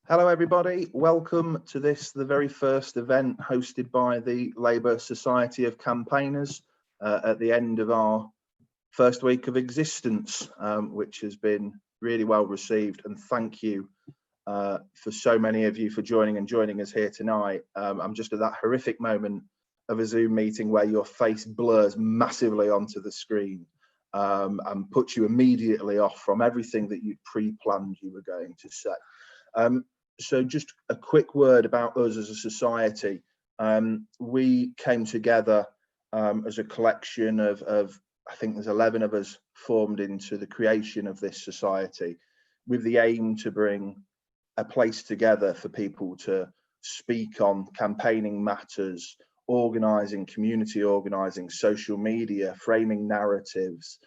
Hello everybody, welcome to the very first event hosted by the Labour Society of Campaigners at the end of our first week of existence, which has been really well received, and thank you for so many of you for joining us here tonight. I'm just at that horrific moment of a Zoom meeting where your face blurs massively onto the screen and puts you immediately off from everything that you'd pre-planned you were going to say. So just a quick word about us as a society. We came together as a collection of, I think there's 11 of us formed into the creation of this society with the aim to bring a place together for people to speak on campaigning matters, organising, community organising, social media, framing narratives,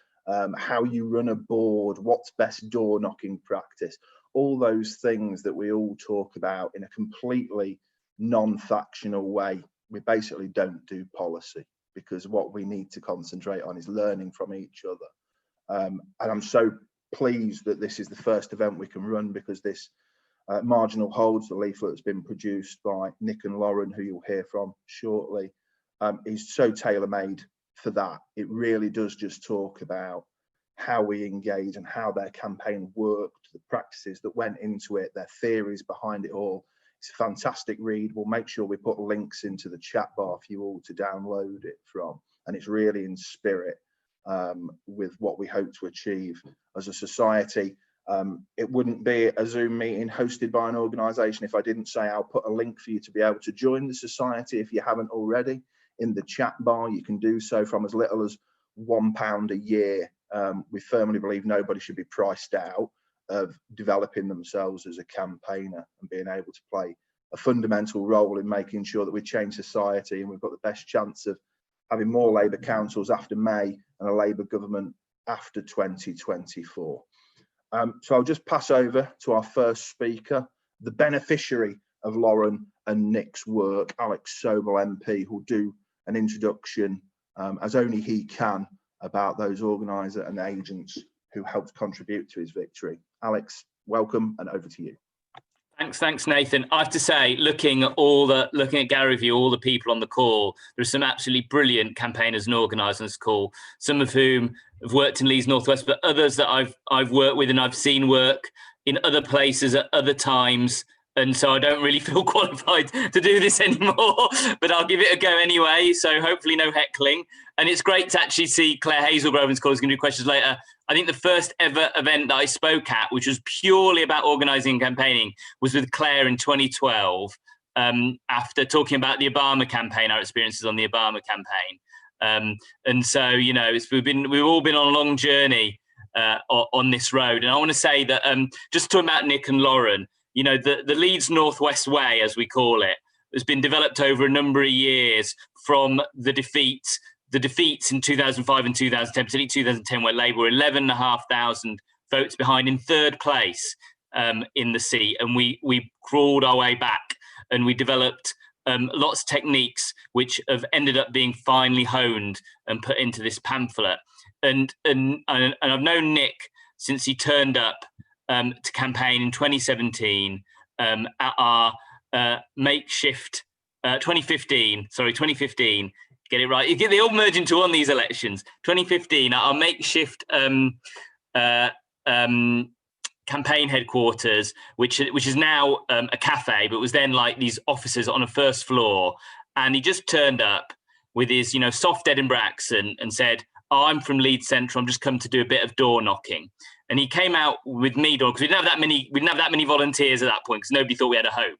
how you run a board, what's best door knocking practice. All those things that we all talk about in a completely non-factional way. We basically don't do policy because what we need to concentrate on is learning from each other. And I'm so pleased that this is the first event we can run because this Marginal Holds, the leaflet that's been produced by Nik and Lauren, who you'll hear from shortly, is so tailor-made for that. It really does just talk about how we engage and how their campaign worked, the practices that went into it, their theories behind it all. It's a fantastic read. We'll make sure we put links into the chat bar for you all to download it from. And it's really in spirit with what we hope to achieve as a society. It wouldn't be a Zoom meeting hosted by an organisation if I didn't say I'll put a link for you to be able to join the society if you haven't already. In the chat bar, you can do so from as little as £1 a year. We firmly believe nobody should be priced out of developing themselves as a campaigner and being able to play a fundamental role in making sure that we change society, and we've got the best chance of having more Labour councils after May and a Labour government after 2024. So I'll just pass over to our first speaker, the beneficiary of Lauren and Nik's work, Alex Sobel MP, who'll do an introduction as only he can about those organiser and agents who helped contribute to his victory. Alex, welcome, and over to you. Thanks, Nathan. I have to say, looking at gallery view, all the people on the call, there's some absolutely brilliant campaigners and organisers on this call. Some of whom have worked in Leeds North West, but others that I've worked with and I've seen work in other places at other times. And so I don't really feel qualified to do this anymore, but I'll give it a go anyway. So hopefully no heckling. And it's great to actually see Claire Hazelgrove's call. Who's going to do questions later. I think the first ever event that I spoke at, which was purely about organising and campaigning, was with Claire in 2012, after talking about the Obama campaign, our experiences on the Obama campaign. And so, you know, we've all been on a long journey on this road. And I want to say that just talking about Nik and Lauren, you know, the Leeds North West way, as we call it, has been developed over a number of years from the defeats in 2005 and 2010, particularly 2010, where Labour were 11,500 votes behind in third place in the seat. And we crawled our way back and we developed lots of techniques which have ended up being finely honed and put into this pamphlet. And I've known Nik since he turned up to campaign in 2017 at our makeshift 2015, get it right. They all merge into one, these elections. 2015, at our makeshift campaign headquarters, which is now a cafe, but was then like these offices on a first floor. And he just turned up with his, you know, soft Edinburgh accent and said, "Oh, I'm from Leeds Central. I'm just come to do a bit of door knocking." And he came out with me because we didn't have that many volunteers at that point because nobody thought we had a hope.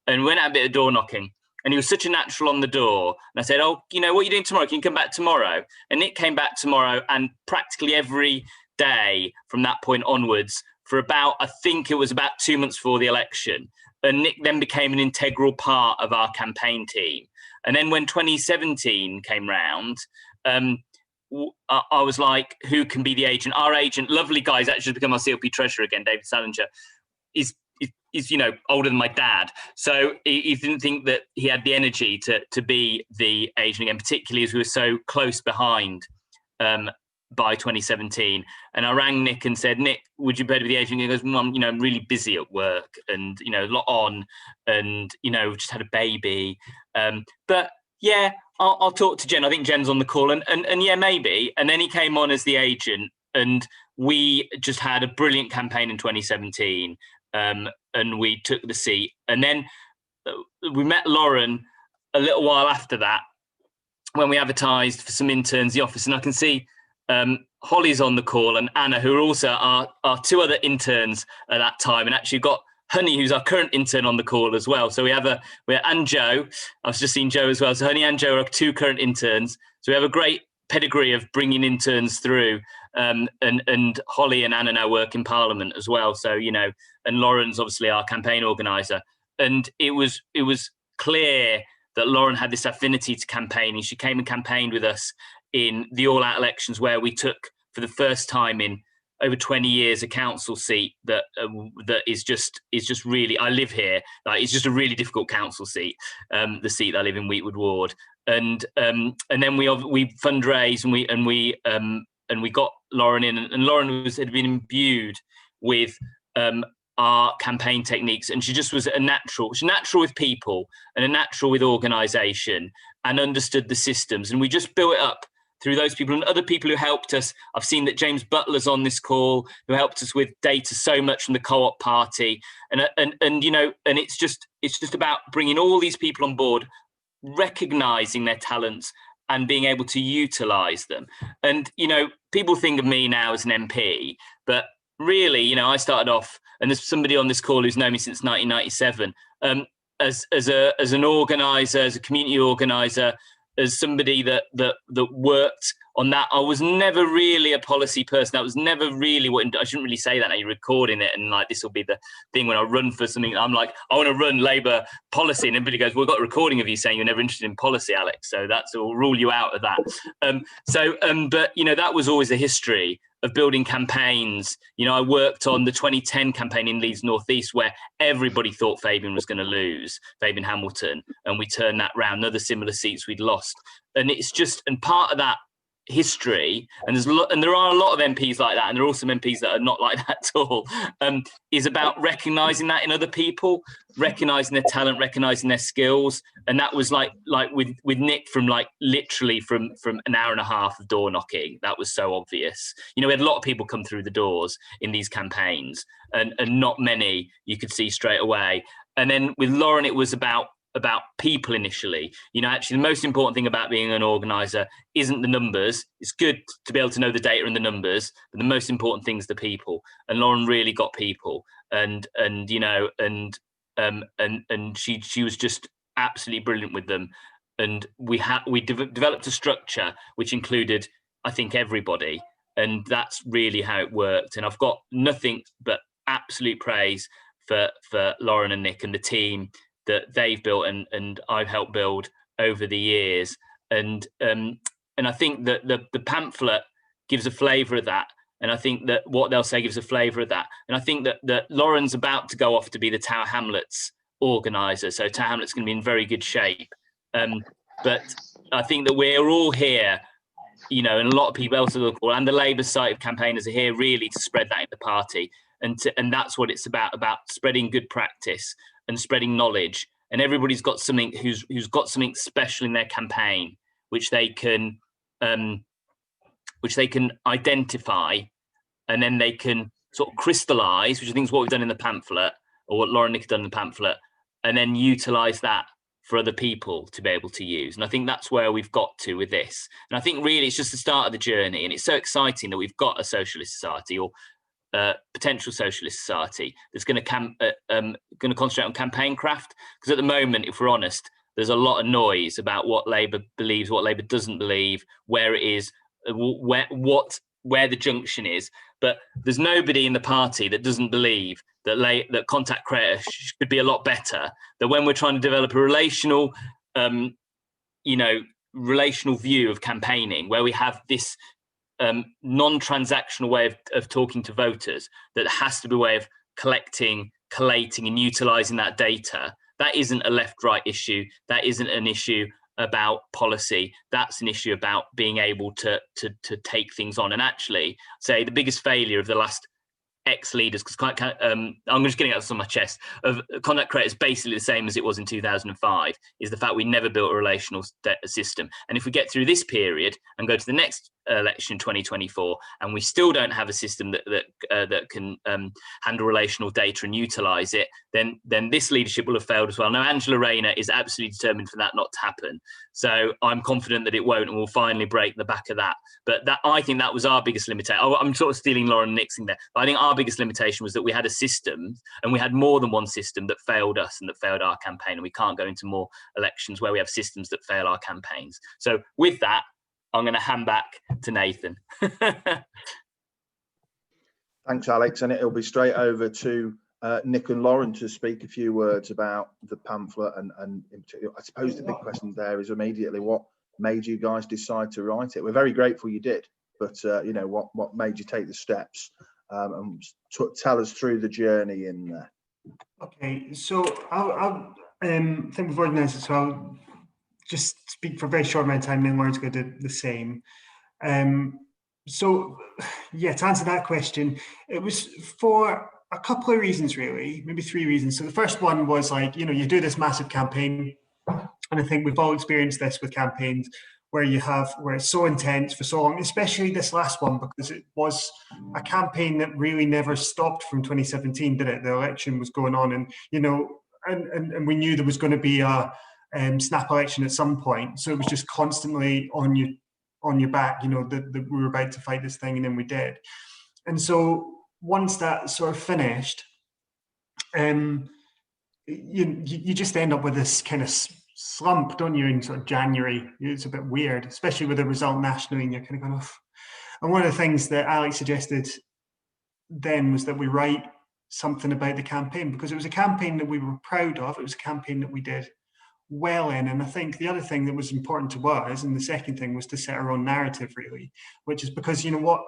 And we went out a bit of door knocking. And he was such a natural on the door. And I said, "Oh, you know, what are you doing tomorrow? Can you come back tomorrow?" And Nik came back tomorrow, and practically every day from that point onwards for about, I think it was about 2 months before the election. And Nik then became an integral part of our campaign team. And then when 2017 came round, I was like, who can be the agent? Our agent, lovely guy, has actually become our CLP treasurer again, David Salinger, is you know, older than my dad. So he didn't think that he had the energy to be the agent again, particularly as we were so close behind by 2017. And I rang Nik and said, Nik, would you better be the agent? He goes, Mum, you know, I'm really busy at work and, you know, a lot on and, you know, just had a baby. But yeah, I'll talk to Jen. I think Jen's on the call and yeah, maybe. And then he came on as the agent and we just had a brilliant campaign in 2017 and we took the seat. And then we met Lauren a little while after that when we advertised for some interns in the office. And I can see Holly's on the call and Anna, who are also our two other interns at that time, and actually got Honey, who's our current intern, on the call as well. So and Joe. I've just seen Joe as well. So Honey and Joe are two current interns. So we have a great pedigree of bringing interns through. And Holly and Anna now work in Parliament as well. So, you know, and Lauren's obviously our campaign organiser. And it was clear that Lauren had this affinity to campaigning. She came and campaigned with us in the all-out elections, where we took, for the first time in over 20 years, a council seat that is just really, I live here, like, it's just a really difficult council seat, the seat that I live in, Wheatwood Ward, and then we fundraised and we got Lauren in, and Lauren had been imbued with our campaign techniques, and she just was she's natural with people and a natural with organisation, and understood the systems, and we just built it up through those people and other people who helped us. I've seen that James Butler's on this call, who helped us with data so much from the Co-op Party, and you know, and it's just about bringing all these people on board, recognising their talents and being able to utilise them. And you know, people think of me now as an MP, but really, you know, I started off, and there's somebody on this call who's known me since 1997, as an organiser, as a community organiser, as somebody that worked on that. I was never really a policy person. That was never really what, I shouldn't really say that now, you're recording it, and like, this will be the thing when I run for something. I'm like, I want to run Labour policy, and everybody goes, well, we've got a recording of you saying you're never interested in policy, Alex, so we'll rule you out of that. But you know, that was always a history of building campaigns. You know, I worked on the 2010 campaign in Leeds North West, where everybody thought Fabian was going to lose, Fabian Hamilton, and we turned that round. Other similar seats we'd lost, and it's just, and part of that history, and there are a lot of MPs like that, and there are also some MPs that are not like that at all, is about recognising that in other people, recognising their talent, recognising their skills. And that was like with Nik, from like literally from an hour and a half of door knocking, that was so obvious. You know, we had a lot of people come through the doors in these campaigns, and not many you could see straight away. And then with Lauren, it was about people initially. You know, actually the most important thing about being an organiser isn't the numbers. It's good to be able to know the data and the numbers, but the most important thing is the people. And Lauren really got people, and you know, and she was just absolutely brilliant with them. And we developed a structure which included, I think, everybody, and that's really how it worked. And I've got nothing but absolute praise for Lauren and Nik and the team that they've built and I've helped build over the years. And I think that the pamphlet gives a flavour of that. And I think that what they'll say gives a flavour of that. And I think that Lauren's about to go off to be the Tower Hamlets organiser. So Tower Hamlets going to be in very good shape. But I think that we're all here, you know, and a lot of people else and the Labour side of campaigners are here really to spread that in the party. And that's what it's about spreading good practice and spreading knowledge. And everybody's got something who's got something special in their campaign, which they can identify, and then they can sort of crystallise, which I think is what we've done in the pamphlet, or what Lauren and Nik have done in the pamphlet, and then utilise that for other people to be able to use. And I think that's where we've got to with this. And I think really it's just the start of the journey, and it's so exciting that we've got a socialist society, or potential socialist society, that's going to concentrate on campaign craft. Because at the moment, if we're honest, there's a lot of noise about what Labour believes, what Labour doesn't believe, where it is, where the junction is. But there's nobody in the party that doesn't believe that contact creator should be a lot better. That when we're trying to develop a relational view of campaigning, where we have this non-transactional way of talking to voters, that has to be a way of collating and utilising that data. That isn't a left-right issue. That isn't an issue about policy. That's an issue about being able to take things on. And actually, say the biggest failure of the last ex-leaders, because I'm just getting out on my chest, of conduct creators basically the same as it was in 2005, is the fact we never built a relational system. And if we get through this period and go to the next election 2024 and we still don't have a system that can handle relational data and utilize it, then this leadership will have failed as well. Now, Angela Rayner is absolutely determined for that not to happen, so I'm confident that it won't, and we'll finally break the back of that. But I think that was our biggest limitation. I'm sort of stealing Lauren and Nick's there, but I think our biggest limitation was that we had a system, and we had more than one system that failed us and that failed our campaign, and we can't go into more elections where we have systems that fail our campaigns. So with that, I'm going to hand back to Nathan. Thanks, Alex. And it'll be straight over to Nik and Lauren to speak a few words about the pamphlet. And in particular, I suppose the big question there is immediately, what made you guys decide to write it? We're very grateful you did, but you know, what made you take the steps, and tell us through the journey in there. Okay, so I'll think we've organised it, so I'll just speak for a very short amount of time, and then Lauren's going to do the same. So, yeah, to answer that question, it was for a couple of reasons, really, maybe 3 reasons. So the first one was, like, you know, you do this massive campaign, and I think we've all experienced this with campaigns where it's so intense for so long, especially this last one, because it was a campaign that really never stopped from 2017, did it? The election was going on, and, you know, and we knew there was going to be a snap election at some point, so it was just constantly on your back, you know, that we were about to fight this thing, and then we did. And so once that sort of finished, you just end up with this kind of slump, don't you, in sort of January. It's a bit weird, especially with the result nationally, and you're kind of going off. And one of the things that Alex suggested then was that we write something about the campaign, because it was a campaign that we were proud of. It was a campaign that we did well in. And I think the other thing that was important to us, and the second thing, was to set our own narrative, really, which is because, you know, what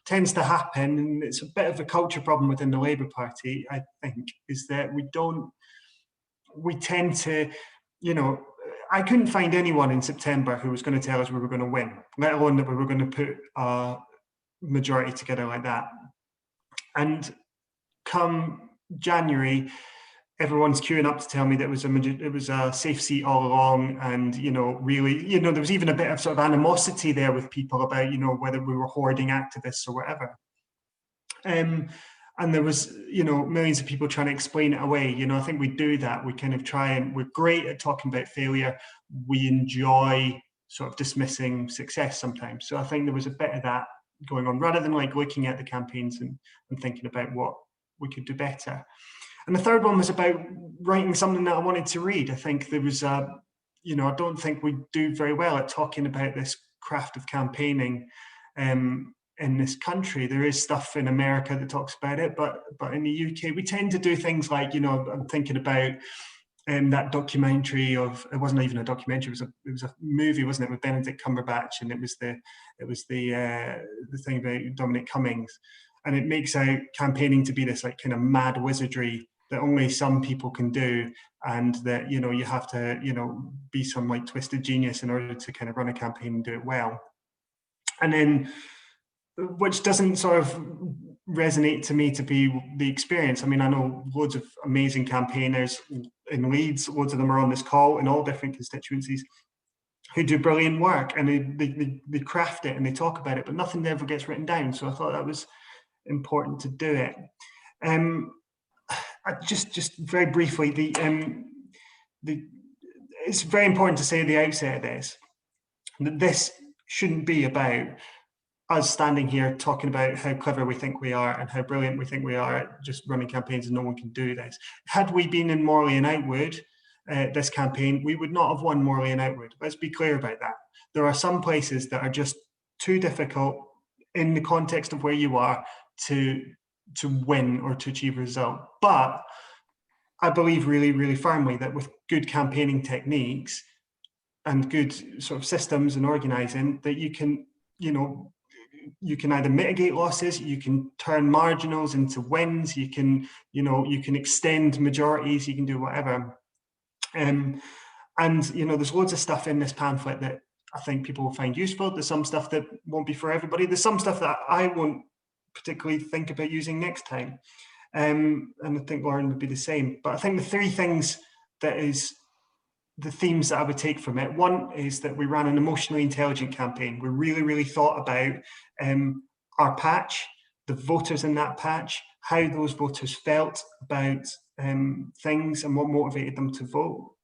tends to happen, and it's a bit of a culture problem within the Labour Party, I think, is that we tend to, you know, I couldn't find anyone in September who was going to tell us we were going to win, let alone that we were going to put a majority together like that. And come January, everyone's queuing up to tell me that it was a safe seat all along, and, you know, really, you know, there was even a bit of sort of animosity there with people about, you know, whether we were hoarding activists or whatever. And there was, you know, millions of people trying to explain it away. You know, I think we do that. We kind of try, and we're great at talking about failure. We enjoy sort of dismissing success sometimes. So I think there was a bit of that going on, rather than like looking at the campaigns and thinking about what we could do better. And the third one was about writing something that I wanted to read. I think there was, you know, I don't think we do very well at talking about this craft of campaigning in this country. There is stuff in America that talks about it, but in the UK, we tend to do things like, you know, I'm thinking about that documentary of, it wasn't even a documentary, it was a movie, wasn't it, with Benedict Cumberbatch, and it was the thing about Dominic Cummings, and it makes out campaigning to be this like kind of mad wizardry that only some people can do, and that, you know, you have to, you know, be some like twisted genius in order to kind of run a campaign and do it well. And then, which doesn't sort of resonate to me to be the experience. I mean, I know loads of amazing campaigners in Leeds, loads of them are on this call in all different constituencies, who do brilliant work, and they craft it and they talk about it, but nothing ever gets written down. So I thought that was important to do it. Just very briefly, it's very important to say at the outset of this that this shouldn't be about us standing here talking about how clever we think we are and how brilliant we think we are at just running campaigns and no one can do this. Had we been in Morley and Outwood, this campaign, we would not have won Morley and Outwood. Let's be clear about that. There are some places that are just too difficult in the context of where you are to win or to achieve a result. But I believe really, really firmly that with good campaigning techniques and good sort of systems and organising, that you can, you know, you can either mitigate losses, you can turn marginals into wins, you can, you know, you can extend majorities, you can do whatever. And And, you know, there's loads of stuff in this pamphlet that I think people will find useful. There's some stuff that won't be for everybody. There's some stuff that I won't particularly think about using next time. And I think Lauren would be the same. But I think the three things that is the themes that I would take from it. One is that we ran an emotionally intelligent campaign. We really, really thought about our patch, the voters in that patch, how those voters felt about things and what motivated them to vote.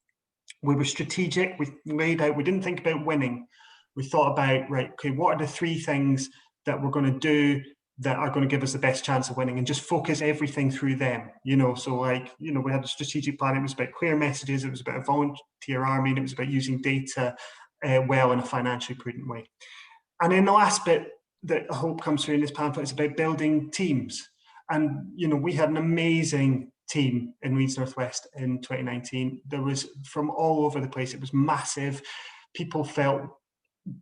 We were strategic. We laid out, we didn't think about winning. We thought about, right, okay, what are the three things that we're going to do that are going to give us the best chance of winning, and just focus everything through them, you know. So like, you know, we had a strategic plan. It was about clear messages. It was about a volunteer army, and it was about using data well in a financially prudent way. And then the last bit that I hope comes through in this pamphlet is about building teams. And, you know, we had an amazing team in Leeds North West in 2019. There was from all over the place. It was massive. People felt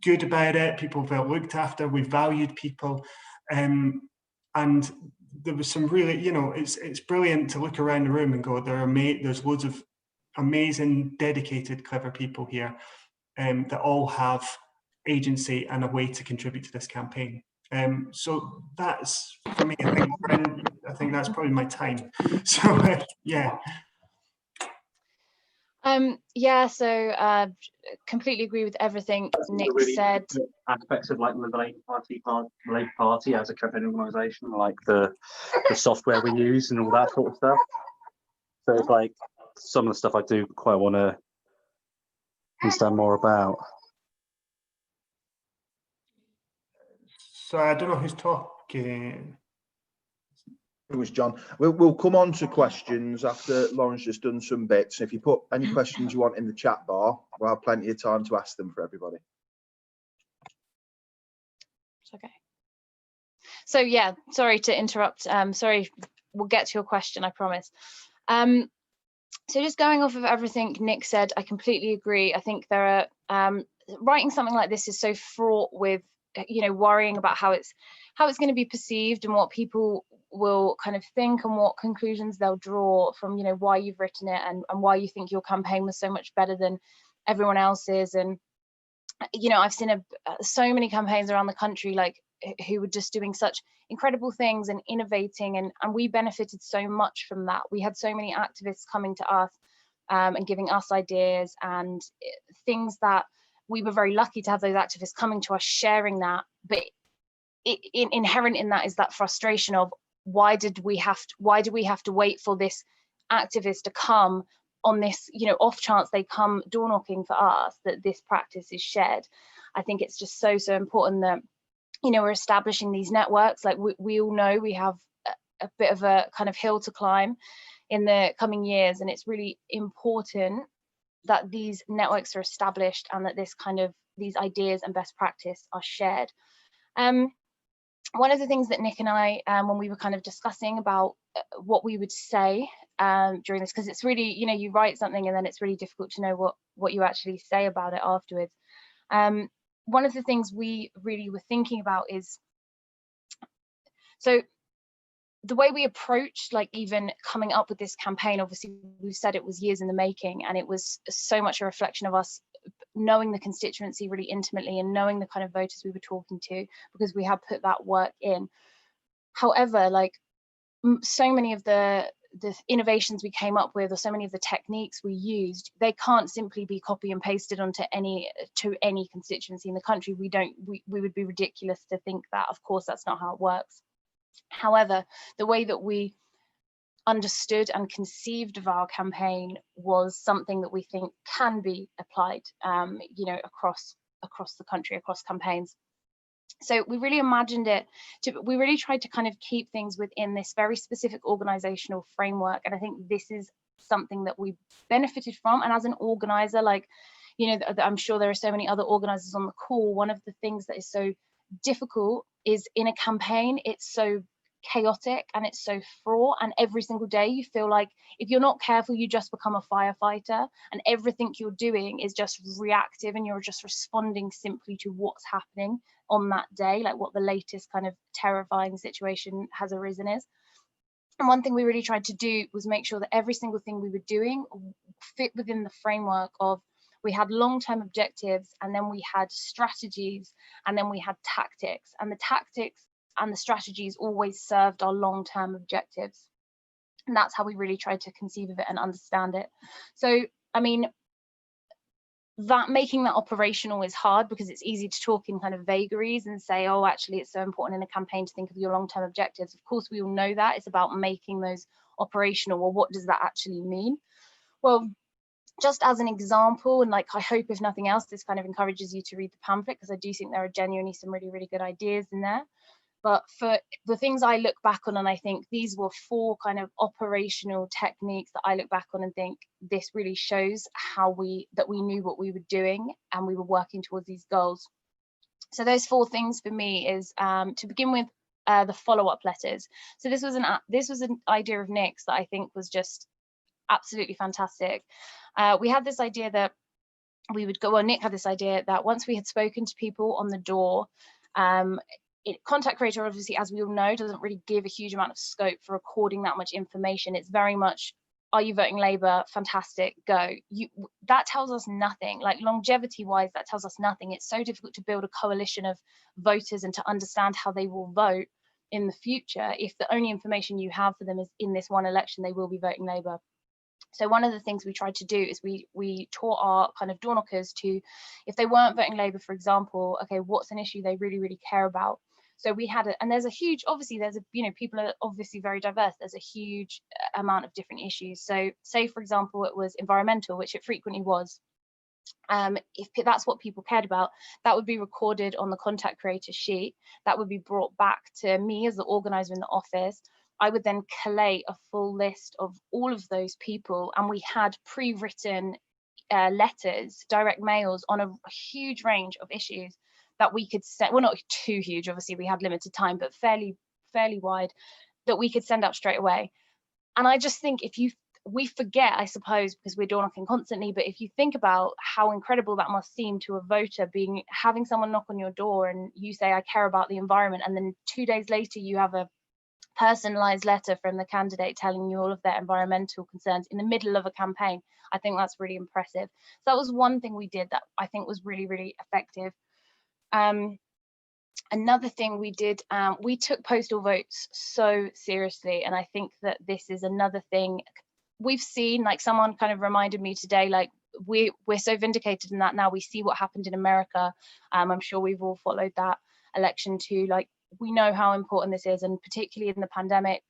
good about it. People felt looked after. We valued people. And there was some really, you know, it's brilliant to look around the room and go, there's loads of amazing, dedicated, clever people here that all have agency and a way to contribute to this campaign. So that's, for me, I think that's probably my time. So yeah. Yeah, so completely agree with everything Nik said. Aspects of like the Labour Party as a campaign organisation, like the software we use and all that sort of stuff. So it's like some of the stuff I do quite want to understand more about. So I don't know who's talking. It was John. We'll come on to questions after Lauren's just done some bits. If you put any questions you want in the chat bar, we'll have plenty of time to ask them for everybody. Okay. So yeah, sorry to interrupt. Sorry, we'll get to your question, I promise. So just going off of everything Nik said, I completely agree. I think there are writing something like this is so fraught with, you know, worrying about how it's going to be perceived and what people will kind of think and what conclusions they'll draw from, you know, why you've written it and why you think your campaign was so much better than everyone else's. And, you know, I've seen so many campaigns around the country, like, who were just doing such incredible things and innovating, and we benefited so much from that. We had so many activists coming to us and giving us ideas and things that we were very lucky to have those activists coming to us, sharing that. But inherent in that is that frustration of why do we have to wait for this activist to come on this, you know, off chance they come door knocking for us, that this practice is shared. I think it's just so important that, you know, we're establishing these networks. Like we all know we have a bit of a kind of hill to climb in the coming years, and it's really important that these networks are established and that these ideas and best practice are shared. One of the things that Nik and I, when we were kind of discussing about what we would say during this, because it's really, you know, you write something and then it's really difficult to know what you actually say about it afterwards. One of the things we really were thinking about is, so the way we approached, like, even coming up with this campaign, obviously we've said it was years in the making, and it was so much a reflection of us knowing the constituency really intimately and knowing the kind of voters we were talking to, because we had put that work in. However, like, so many of the innovations we came up with, or so many of the techniques we used, they can't simply be copy and pasted onto any constituency in the country. We would be ridiculous to think that. Of course, that's not how it works. However, the way that we understood and conceived of our campaign was something that we think can be applied, you know, across the country, across campaigns. So we really imagined it we really tried to kind of keep things within this very specific organizational framework. And I think this is something that we benefited from. And as an organizer, like, you know, I'm sure there are so many other organizers on the call, one of the things that is so difficult is in a campaign, it's so chaotic and it's so fraught, and every single day you feel like if you're not careful you just become a firefighter, and everything you're doing is just reactive and you're just responding simply to what's happening on that day, like what the latest kind of terrifying situation has arisen is. And one thing we really tried to do was make sure that every single thing we were doing fit within the framework of We had long-term objectives, and then we had strategies, and then we had tactics. And the tactics and the strategies always served our long-term objectives. And that's how we really tried to conceive of it and understand it. So, I mean, that making that operational is hard, because it's easy to talk in kind of vagaries and say, oh, actually, it's so important in a campaign to think of your long-term objectives. Of course, we all know that. It's about making those operational. Well, what does that actually mean? Well, just as an example, and like, I hope if nothing else, this kind of encourages you to read the pamphlet, because I do think there are genuinely some really, really good ideas in there. But for the things I look back on, and I think these were 4 kind of operational techniques that I look back on and think this really shows how that we knew what we were doing and we were working towards these goals. So those 4 things for me is, to begin with, the follow-up letters. So this was an idea of Nik's that I think was just absolutely fantastic. We had this idea that we would go, well, Nik had this idea that once we had spoken to people on the door, contact creator, obviously, as we all know, doesn't really give a huge amount of scope for recording that much information. It's very much, are you voting Labour? Fantastic, go. That tells us nothing. Like, longevity wise, that tells us nothing. It's so difficult to build a coalition of voters and to understand how they will vote in the future if the only information you have for them is in this one election they will be voting Labour. So one of the things we tried to do is we taught our kind of door knockers to, if they weren't voting Labour, for example, okay, what's an issue they really, really care about? So we had and there's a huge, obviously there's people are obviously very diverse. There's a huge amount of different issues. So say, for example, it was environmental, which it frequently was. If that's what people cared about, that would be recorded on the contact creator sheet. That would be brought back to me as the organizer in the office. I would then collate a full list of all of those people, and we had pre-written letters, direct mails on a huge range of issues that we could send. Well, not too huge, obviously we had limited time, but fairly wide, that we could send out straight away. And I just think we forget, I suppose, because we're door knocking constantly, but if you think about how incredible that must seem to a voter, having someone knock on your door and you say, I care about the environment, and then 2 days later you have a personalized letter from the candidate telling you all of their environmental concerns in the middle of a campaign. I think that's really impressive. So that was one thing we did that I think was really, really effective. Another thing we did, we took postal votes so seriously, and I think that this is another thing we've seen. Like, someone kind of reminded me today, like, we're so vindicated in that now. We see what happened in America. I'm sure we've all followed that election too. Like, we know how important this is, and particularly in the pandemic,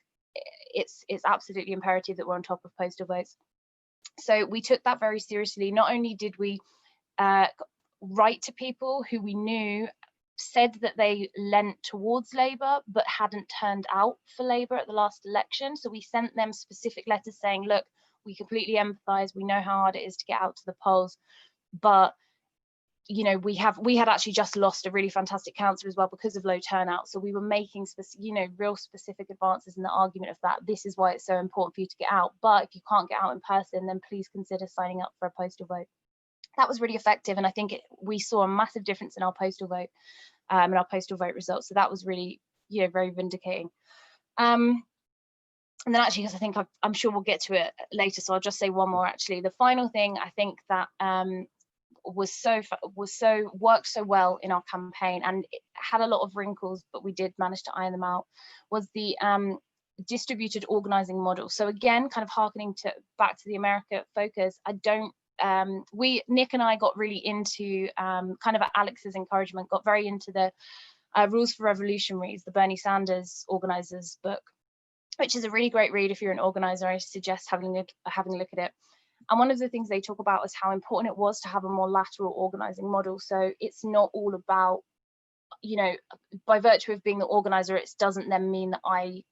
it's absolutely imperative that we're on top of postal votes. So we took that very seriously. Not only did we write to people who we knew said that they leant towards Labour but hadn't turned out for Labour at the last election, so we sent them specific letters saying, look, we completely empathise, we know how hard it is to get out to the polls, but we had actually just lost a really fantastic councillor as well because of low turnout. So we were making real specific advances in the argument of that. This is why it's so important for you to get out. But if you can't get out in person, then please consider signing up for a postal vote. That was really effective, and I think we saw a massive difference in our postal vote and our postal vote results. So that was really, very vindicating. And then actually, because I think I'm sure we'll get to it later, so I'll just say one more. Actually, the final thing I think that worked so well in our campaign, and it had a lot of wrinkles, but we did manage to iron them out, was the distributed organising model. So again, kind of harkening back to the America focus, Nik and I got really into, kind of at Alex's encouragement, got very into the Rules for Revolutionaries, the Bernie Sanders organizers book, which is a really great read if you're an organizer. I suggest having a look at it. And one of the things they talk about is how important it was to have a more lateral organising model. So it's not all about, by virtue of being the organiser, it doesn't then mean that I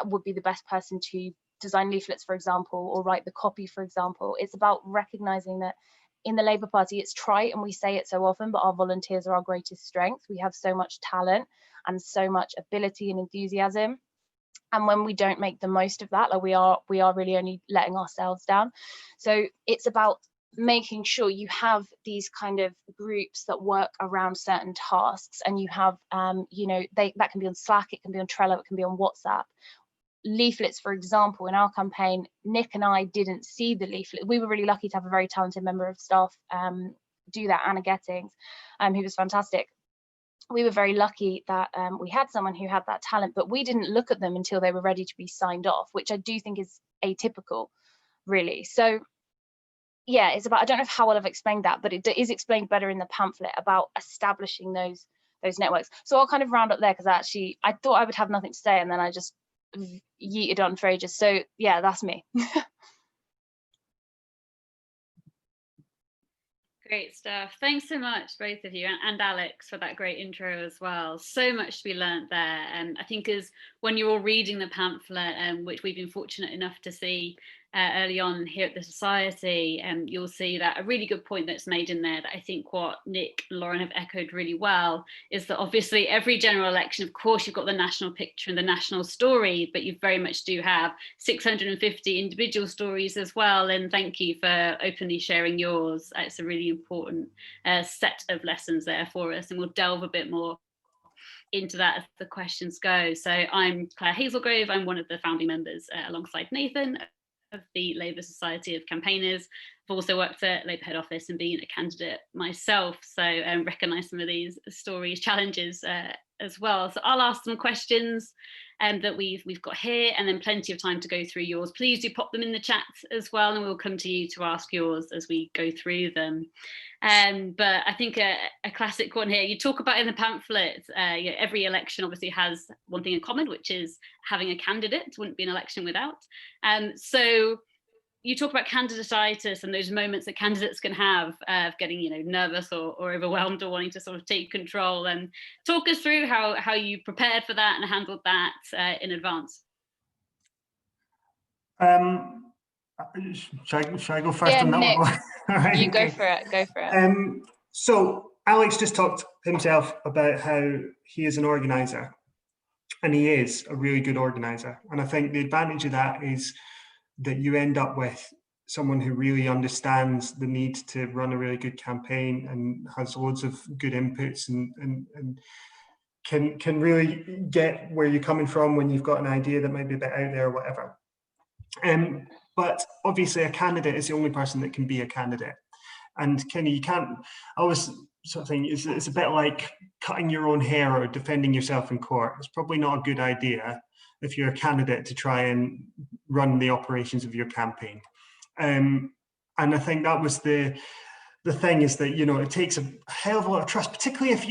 would be the best person to design leaflets, for example, or write the copy, for example. It's about recognising that in the Labour Party, it's trite and we say it so often, but our volunteers are our greatest strength. We have so much talent and so much ability and enthusiasm. And when we don't make the most of that, like we are really only letting ourselves down. So it's about making sure you have these kind of groups that work around certain tasks, and you have, that can be on Slack, it can be on Trello, it can be on WhatsApp. leaflets, for example, in our campaign, Nik and I didn't see the leaflet. We were really lucky to have a very talented member of staff do that, Anna Gettings, who was fantastic. We were very lucky that we had someone who had that talent, but we didn't look at them until they were ready to be signed off, which I do think is atypical, really. So yeah, it's about, I don't know how well I've explained that, but it is explained better in the pamphlet about establishing those networks. So I'll kind of round up there, because actually I thought I would have nothing to say, and then I just yeeted on for ages. So yeah, that's me. Great stuff. Thanks so much, both of you, and Alex for that great intro as well. So much to be learnt there. And I think as when you're all reading the pamphlet, which we've been fortunate enough to see early on here at the Society, you'll see that a really good point that's made in there, that I think what Nik and Lauren have echoed really well, is that obviously every general election, of course, you've got the national picture and the national story, but you very much do have 650 individual stories as well. And thank you for openly sharing yours. It's a really important set of lessons there for us, and we'll delve a bit more into that as the questions go. So I'm Claire Hazelgrove. I'm one of the founding members alongside Nathan of the Labour Society of Campaigners. I've also worked at Labour head office and been a candidate myself, so recognise some of these stories, challenges as well. So I'll ask some questions that we've got here, and then plenty of time to go through yours. Please do pop them in the chat as well, and we'll come to you to ask yours as we go through them. But I think a classic one here, you talk about in the pamphlet, every election obviously has one thing in common, which is having a candidate. Wouldn't be an election without. So you talk about candidatitis and those moments that candidates can have of getting, nervous or overwhelmed or wanting to sort of take control. And talk us through how you prepared for that and handled that in advance. Should I go first Yeah, on that Nik, one? Right, you okay. go for it. Go for it. So Alex just talked himself about how he is an organiser, and he is a really good organiser. And I think the advantage of that is that you end up with someone who really understands the need to run a really good campaign and has loads of good inputs and can really get where you're coming from when you've got an idea that might be a bit out there or whatever. But obviously a candidate is the only person that can be a candidate. And Kenny, you can't, I always sort of think it's a bit like cutting your own hair or defending yourself in court. It's probably not a good idea if you're a candidate to try and run the operations of your campaign. And I think that was the thing, is that, it takes a hell of a lot of trust, particularly if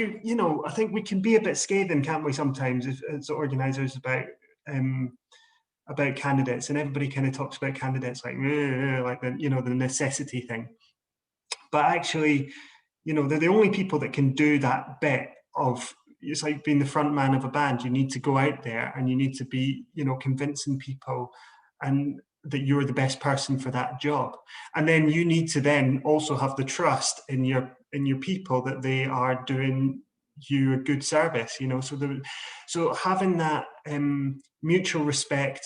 I think we can be a bit scathing, can't we, sometimes as organisers about candidates, and everybody kind of talks about candidates like the necessity thing. But actually, they're the only people that can do that bit of, it's like being the front man of a band. You need to go out there and you need to be, convincing people and that you're the best person for that job. And then you need to then also have the trust in your people that they are doing you a good service, so having that mutual respect,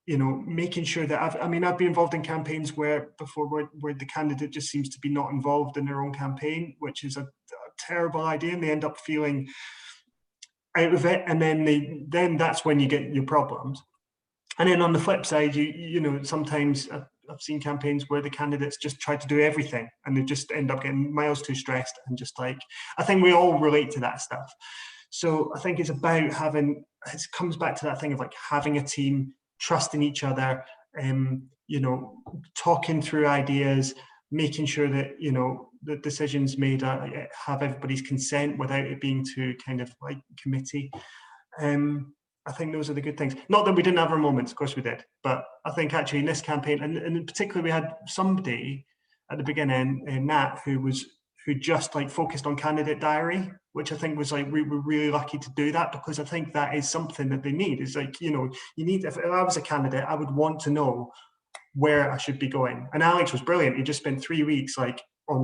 making sure that I've been involved in campaigns where the candidate just seems to be not involved in their own campaign, which is a terrible idea, and they end up feeling out of it, and then that's when you get your problems. And then on the flip side, sometimes I've seen campaigns where the candidates just try to do everything, and they just end up getting miles too stressed, and just I think we all relate to that stuff. So I think it's about it comes back to that thing of having a team, trusting each other, talking through ideas, making sure that, the decisions made have everybody's consent without it being too kind of committee. I think those are the good things. Not that we didn't have our moments, of course we did, but I think actually in this campaign, and in particular, we had somebody at the beginning, Nat, who just focused on candidate diary, which I think was we were really lucky to do that, because I think that is something that they need. It's you need, if I was a candidate, I would want to know where I should be going. And Alex was brilliant. He just spent 3 weeks on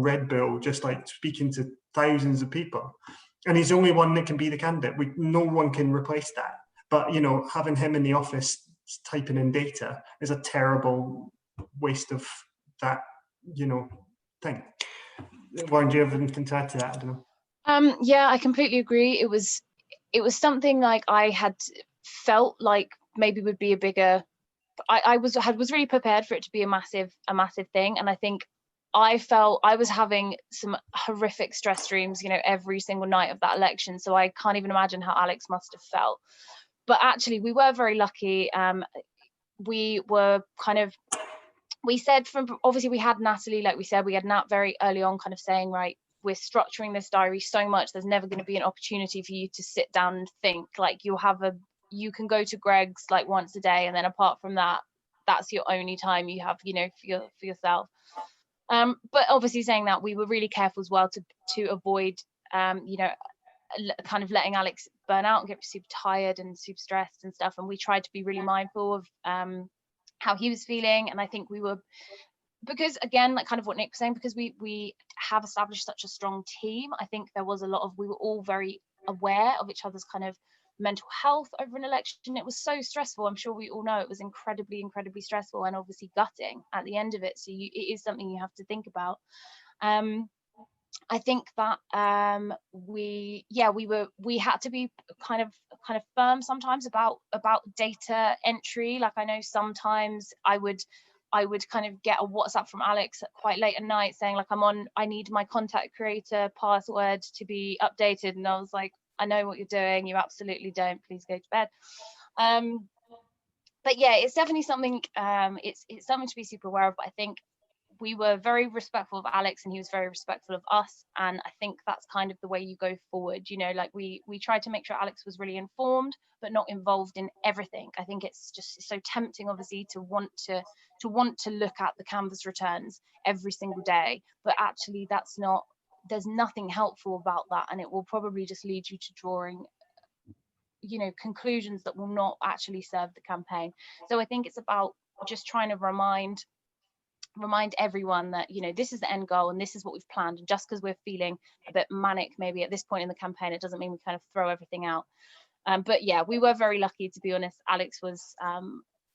Red Bull, just speaking to thousands of people. And he's the only one that can be the candidate. No one can replace that. But, having him in the office typing in data is a terrible waste of that, thing. Lauren, do you have anything to add to that? I don't know. Yeah, I completely agree. It was something I had felt maybe would be a bigger. I was really prepared for it to be a massive thing, and I think I felt I was having some horrific stress dreams, you know, every single night of that election. So I can't even imagine how Alex must have felt. But actually, we were very lucky. We were kind of, we said obviously we had Natalie, like we said, we had Nat very early on kind of saying, right, we're structuring this diary so much, there's never going to be an opportunity for you to sit down and think. Like you can go to Greg's like once a day, and then apart from that, that's your only time you have, you know, for yourself. But obviously saying that, we were really careful as well to avoid, you know, kind of letting Alex burn out and get super tired and super stressed and stuff. And we tried to be really mindful of how he was feeling. And I think we were, because again, like kind of what Nik was saying, because we have established such a strong team, I think there was a lot of, we were all very aware of each other's kind of mental health over an election. It was so stressful. I'm sure we all know it was incredibly stressful, and obviously gutting at the end of it. So it is something you have to think about. I think that we had to be kind of firm sometimes about data entry. Like I know sometimes I would kind of get a WhatsApp from Alex quite late at night saying like, I need my contact creator password to be updated, and I was like, I know what you're doing, you absolutely don't, please go to bed. But yeah, it's definitely something, it's something to be super aware of. But I think we were very respectful of Alex, and he was very respectful of us, and I think that's kind of the way you go forward. You know, like we tried to make sure Alex was really informed but not involved in everything. I think it's just so tempting, obviously, to want to look at the Canvas returns every single day, but actually there's nothing helpful about that, and it will probably just lead you to drawing, you know, conclusions that will not actually serve the campaign. So I think it's about just trying to remind everyone that, you know, this is the end goal and this is what we've planned, and just because we're feeling a bit manic maybe at this point in the campaign, it doesn't mean we kind of throw everything out. But yeah, we were very lucky, to be honest. Alex was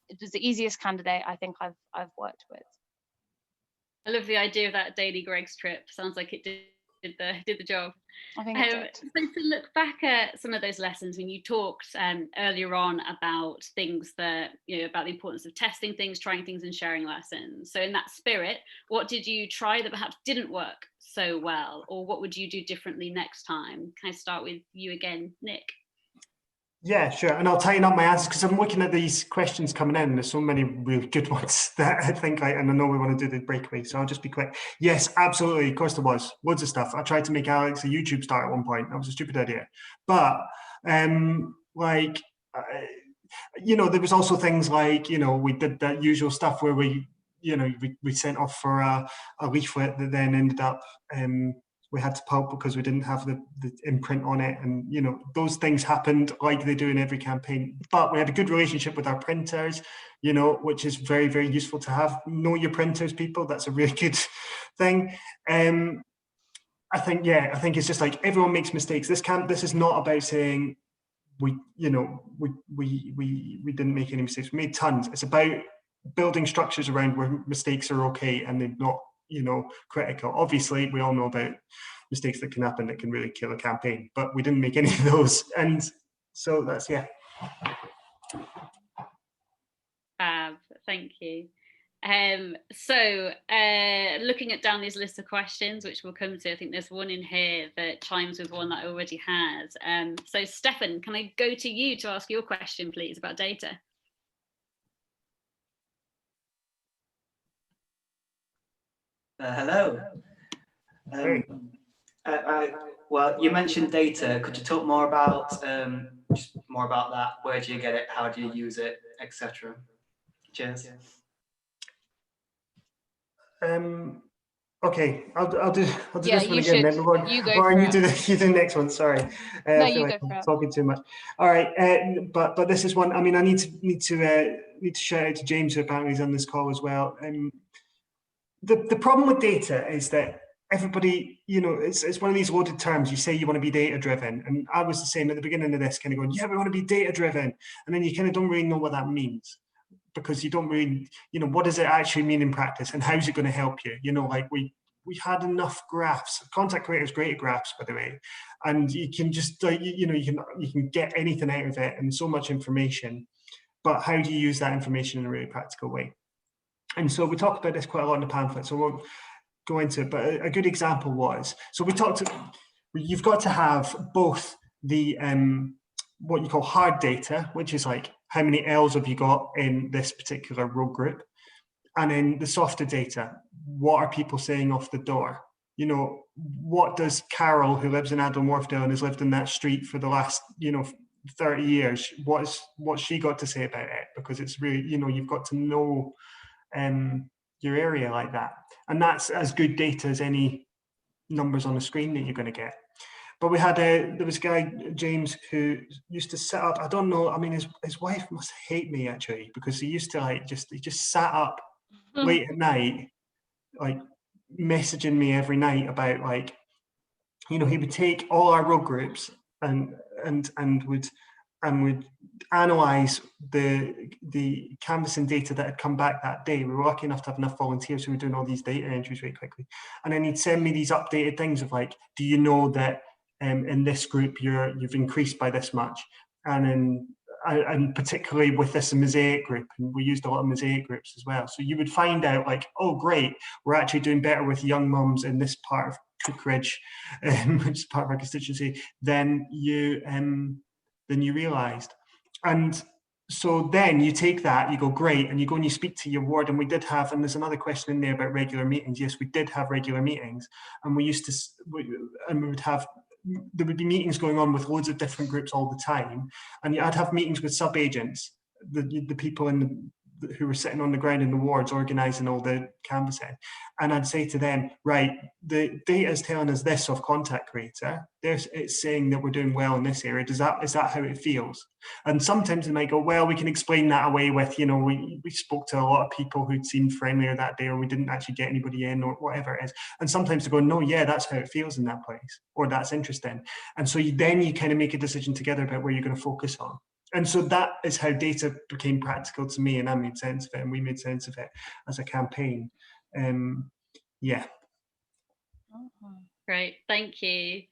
it was the easiest candidate I think I've worked with. I love the idea of that daily Greg's trip. Sounds like it did the job. I think it did. So to look back at some of those lessons, when you talked earlier on about things that, you know, about the importance of testing things, trying things and sharing lessons. So in that spirit, what did you try that perhaps didn't work so well, or what would you do differently next time? Can I start with you again, Nik? Yeah, sure. And I'll tighten up my answers because I'm looking at these questions coming in. There's so many real good ones that I think and I know we want to do the breakaway, so I'll just be quick. Yes, absolutely. Of course there was. Loads of stuff. I tried to make Alex a YouTube star at one point. That was a stupid idea. But you know, there was also things like, you know, we did that usual stuff where we sent off for a leaflet that then ended up we had to pulp because we didn't have the imprint on it, and you know, those things happened like they do in every campaign. But we had a good relationship with our printers, you know, which is very, very useful to have. Know your printers, people. That's a really good thing. I think it's just like everyone makes mistakes. This is not about saying we didn't make any mistakes. We made tons. It's about building structures around where mistakes are okay and they're not, you know, critical. Obviously, we all know about mistakes that can happen that can really kill a campaign, but we didn't make any of those. And so that's, yeah. Thank you. So looking at down these list of questions, which we'll come to, I think there's one in here that chimes with one that I already had. So Stefan, can I go to you to ask your question, please, about data? Hello. Well, you mentioned data. Could you talk more about just more about that? Where do you get it? How do you use it, etc.? Cheers. Okay, I'll do Yeah, this one you again. Then should. You go Lauren, for you do the next one. Sorry, No, I feel you like go for I'm it. talking too much. All right, but this is one. I mean, I need to shout out to James, who apparently is on this call as well. The problem with data is that everybody, you know, it's one of these loaded terms. You say you want to be data driven, and I was the same at the beginning of this, kind of going, yeah, we want to be data driven, and then you kind of don't really know what that means, because you don't really, you know, what does it actually mean in practice, and how's it going to help you? You know, like we had enough graphs. Contact Creator is great at graphs, by the way, and you can just you can get anything out of it, and so much information. but how do you use that information in a really practical way? And so we talked about this quite a lot in the pamphlet, so I won't go into it, but a good example was, so you've got to have both the what you call hard data, which is like how many L's have you got in this particular row group, and then the softer data, what are people saying off the door? You know, what does Carol, who lives in Adel Wharfdale and has lived in that street for the last, 30 years, what's she got to say about it? Because it's really, you've got to know your area like that. And that's as good data as any numbers on the screen that you're going to get. But we had there was a guy, James, who used to set up, I don't know, I mean, his wife must hate me actually, because he used to he just sat up late at night, like messaging me every night about he would take all our row groups and would analyze the canvassing data that had come back that day. We were lucky enough to have enough volunteers who were doing all these data entries very quickly. And then he'd send me these updated things of like, do you know that in this group you've increased by this much? And particularly with this Mosaic group, and we used a lot of Mosaic groups as well. So you would find out like, oh great, we're actually doing better with young mums in this part of Cookridge, which is part of our constituency, than you realised. And so then you take that, you go great, and you go and you speak to your ward. And we did have, and there's another question in there about regular meetings. Yes, we did have regular meetings, and there would be meetings going on with loads of different groups all the time, and I'd have meetings with sub-agents, the people who were sitting on the ground in the wards organising all the canvassing, and I'd say to them, right, the data is telling us this of contact rater, it's saying that we're doing well in this area, is that how it feels? And sometimes they might go, well, we can explain that away with, we spoke to a lot of people who'd seemed friendlier that day, or we didn't actually get anybody in, or whatever it is. And sometimes they go, no, yeah, that's how it feels in that place, or that's interesting. And so then you kind of make a decision together about where you're going to focus on. And so that is how data became practical to me, and I made sense of it, and we made sense of it as a campaign. Yeah. Great, thank you.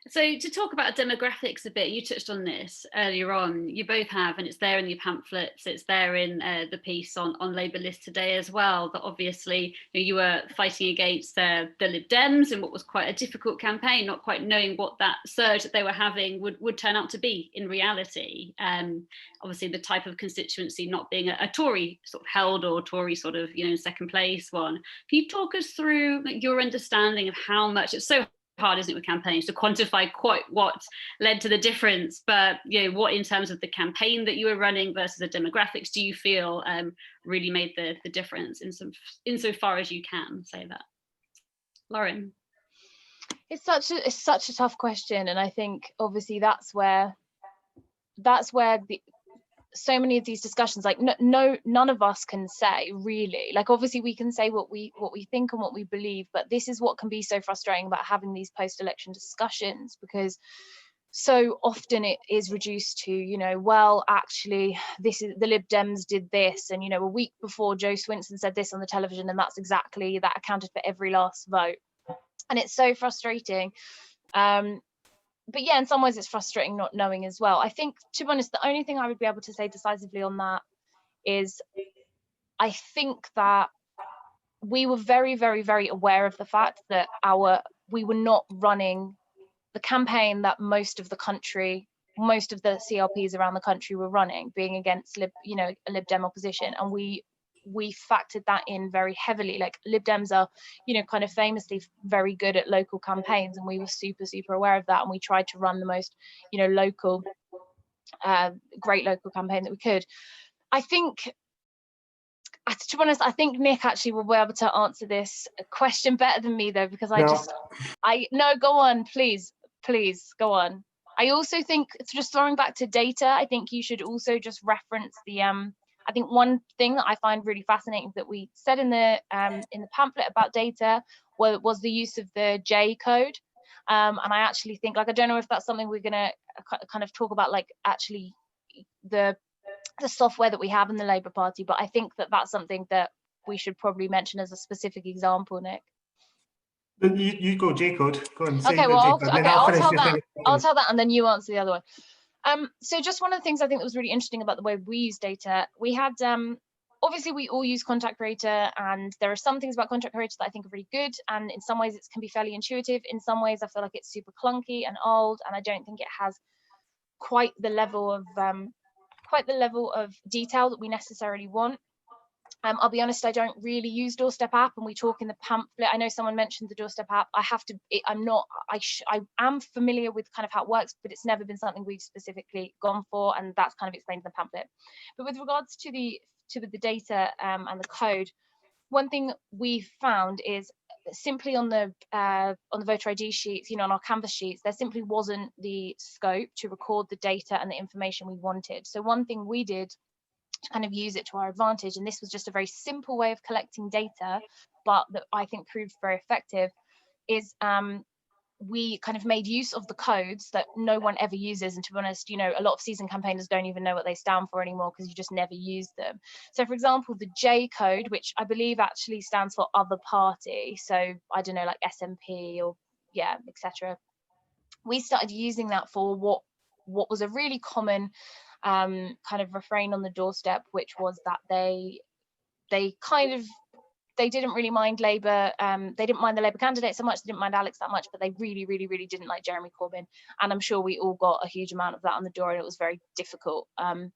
So to talk about demographics a bit, you touched on this earlier on. You both have, and it's there in your pamphlets, it's there in the piece on Labour List today as well, that obviously you were fighting against the Lib Dems in what was quite a difficult campaign, not quite knowing what that surge that they were having would turn out to be in reality. Obviously the type of constituency not being a Tory sort of held, or Tory sort of, second place one. Can you talk us through your understanding of how much, it's so hard, isn't it, with campaigns to quantify quite what led to the difference, but what in terms of the campaign that you were running versus the demographics do you feel really made the difference insofar as you can say that? Lauren. It's such a tough question, and I think obviously that's where so many of these discussions, like none of us can say really, like obviously we can say what we think and what we believe, but this is what can be so frustrating about having these post-election discussions, because so often it is reduced to, well, actually this is the Lib Dems did this, and a week before Joe Swinson said this on the television, and that accounted for every last vote, and it's so frustrating. But yeah, in some ways it's frustrating not knowing as well. I think, to be honest, the only thing I would be able to say decisively on that is I think that we were very, very, very aware of the fact that we were not running the campaign that most of the CLPs around the country were running, being against a Lib Dem opposition, and we factored that in very heavily. Like Lib Dems are, kind of famously very good at local campaigns, and we were super, super aware of that, and we tried to run the most, local, great local campaign that we could. I think, to be honest, I think Nik actually will be able to answer this question better than me though, because go on, please go on. I also think, just throwing back to data, I think you should also just reference the I think one thing that I find really fascinating that we said in the pamphlet about data was the use of the J code, and I actually think, I don't know if that's something we're going to kind of talk about, like actually the software that we have in the Labour Party, but I think that that's something that we should probably mention as a specific example, Nik. You go J code. Go on. Okay, well, I'll tell that, and then you answer the other one. So just one of the things I think that was really interesting about the way we use data, we had, obviously we all use contact creator, and there are some things about contact creator that I think are really good, and in some ways it can be fairly intuitive. In some ways I feel like it's super clunky and old, and I don't think it has quite the level of detail that we necessarily want. I'll be honest, I don't really use Doorstep app, and we talk in the pamphlet. I know someone mentioned the Doorstep app. I am familiar with kind of how it works, but it's never been something we've specifically gone for, and that's kind of explained in the pamphlet. But with regards to the data and the code, one thing we found is simply on the voter ID sheets, on our Canvas sheets, there simply wasn't the scope to record the data and the information we wanted. So one thing we did to kind of use it to our advantage, and this was just a very simple way of collecting data, but that I think proved very effective, is we kind of made use of the codes that no one ever uses. And to be honest, a lot of seasoned campaigners don't even know what they stand for anymore, because you just never use them. So for example, the J code, which I believe actually stands for other party, so I don't know, like SNP or etc. We started using that for what was a really common kind of refrain on the Doorstep, which was that they didn't really mind Labour. They didn't mind the Labour candidate so much. They didn't mind Alex that much, but they really, really, really didn't like Jeremy Corbyn. And I'm sure we all got a huge amount of that on the door, and it was very difficult. And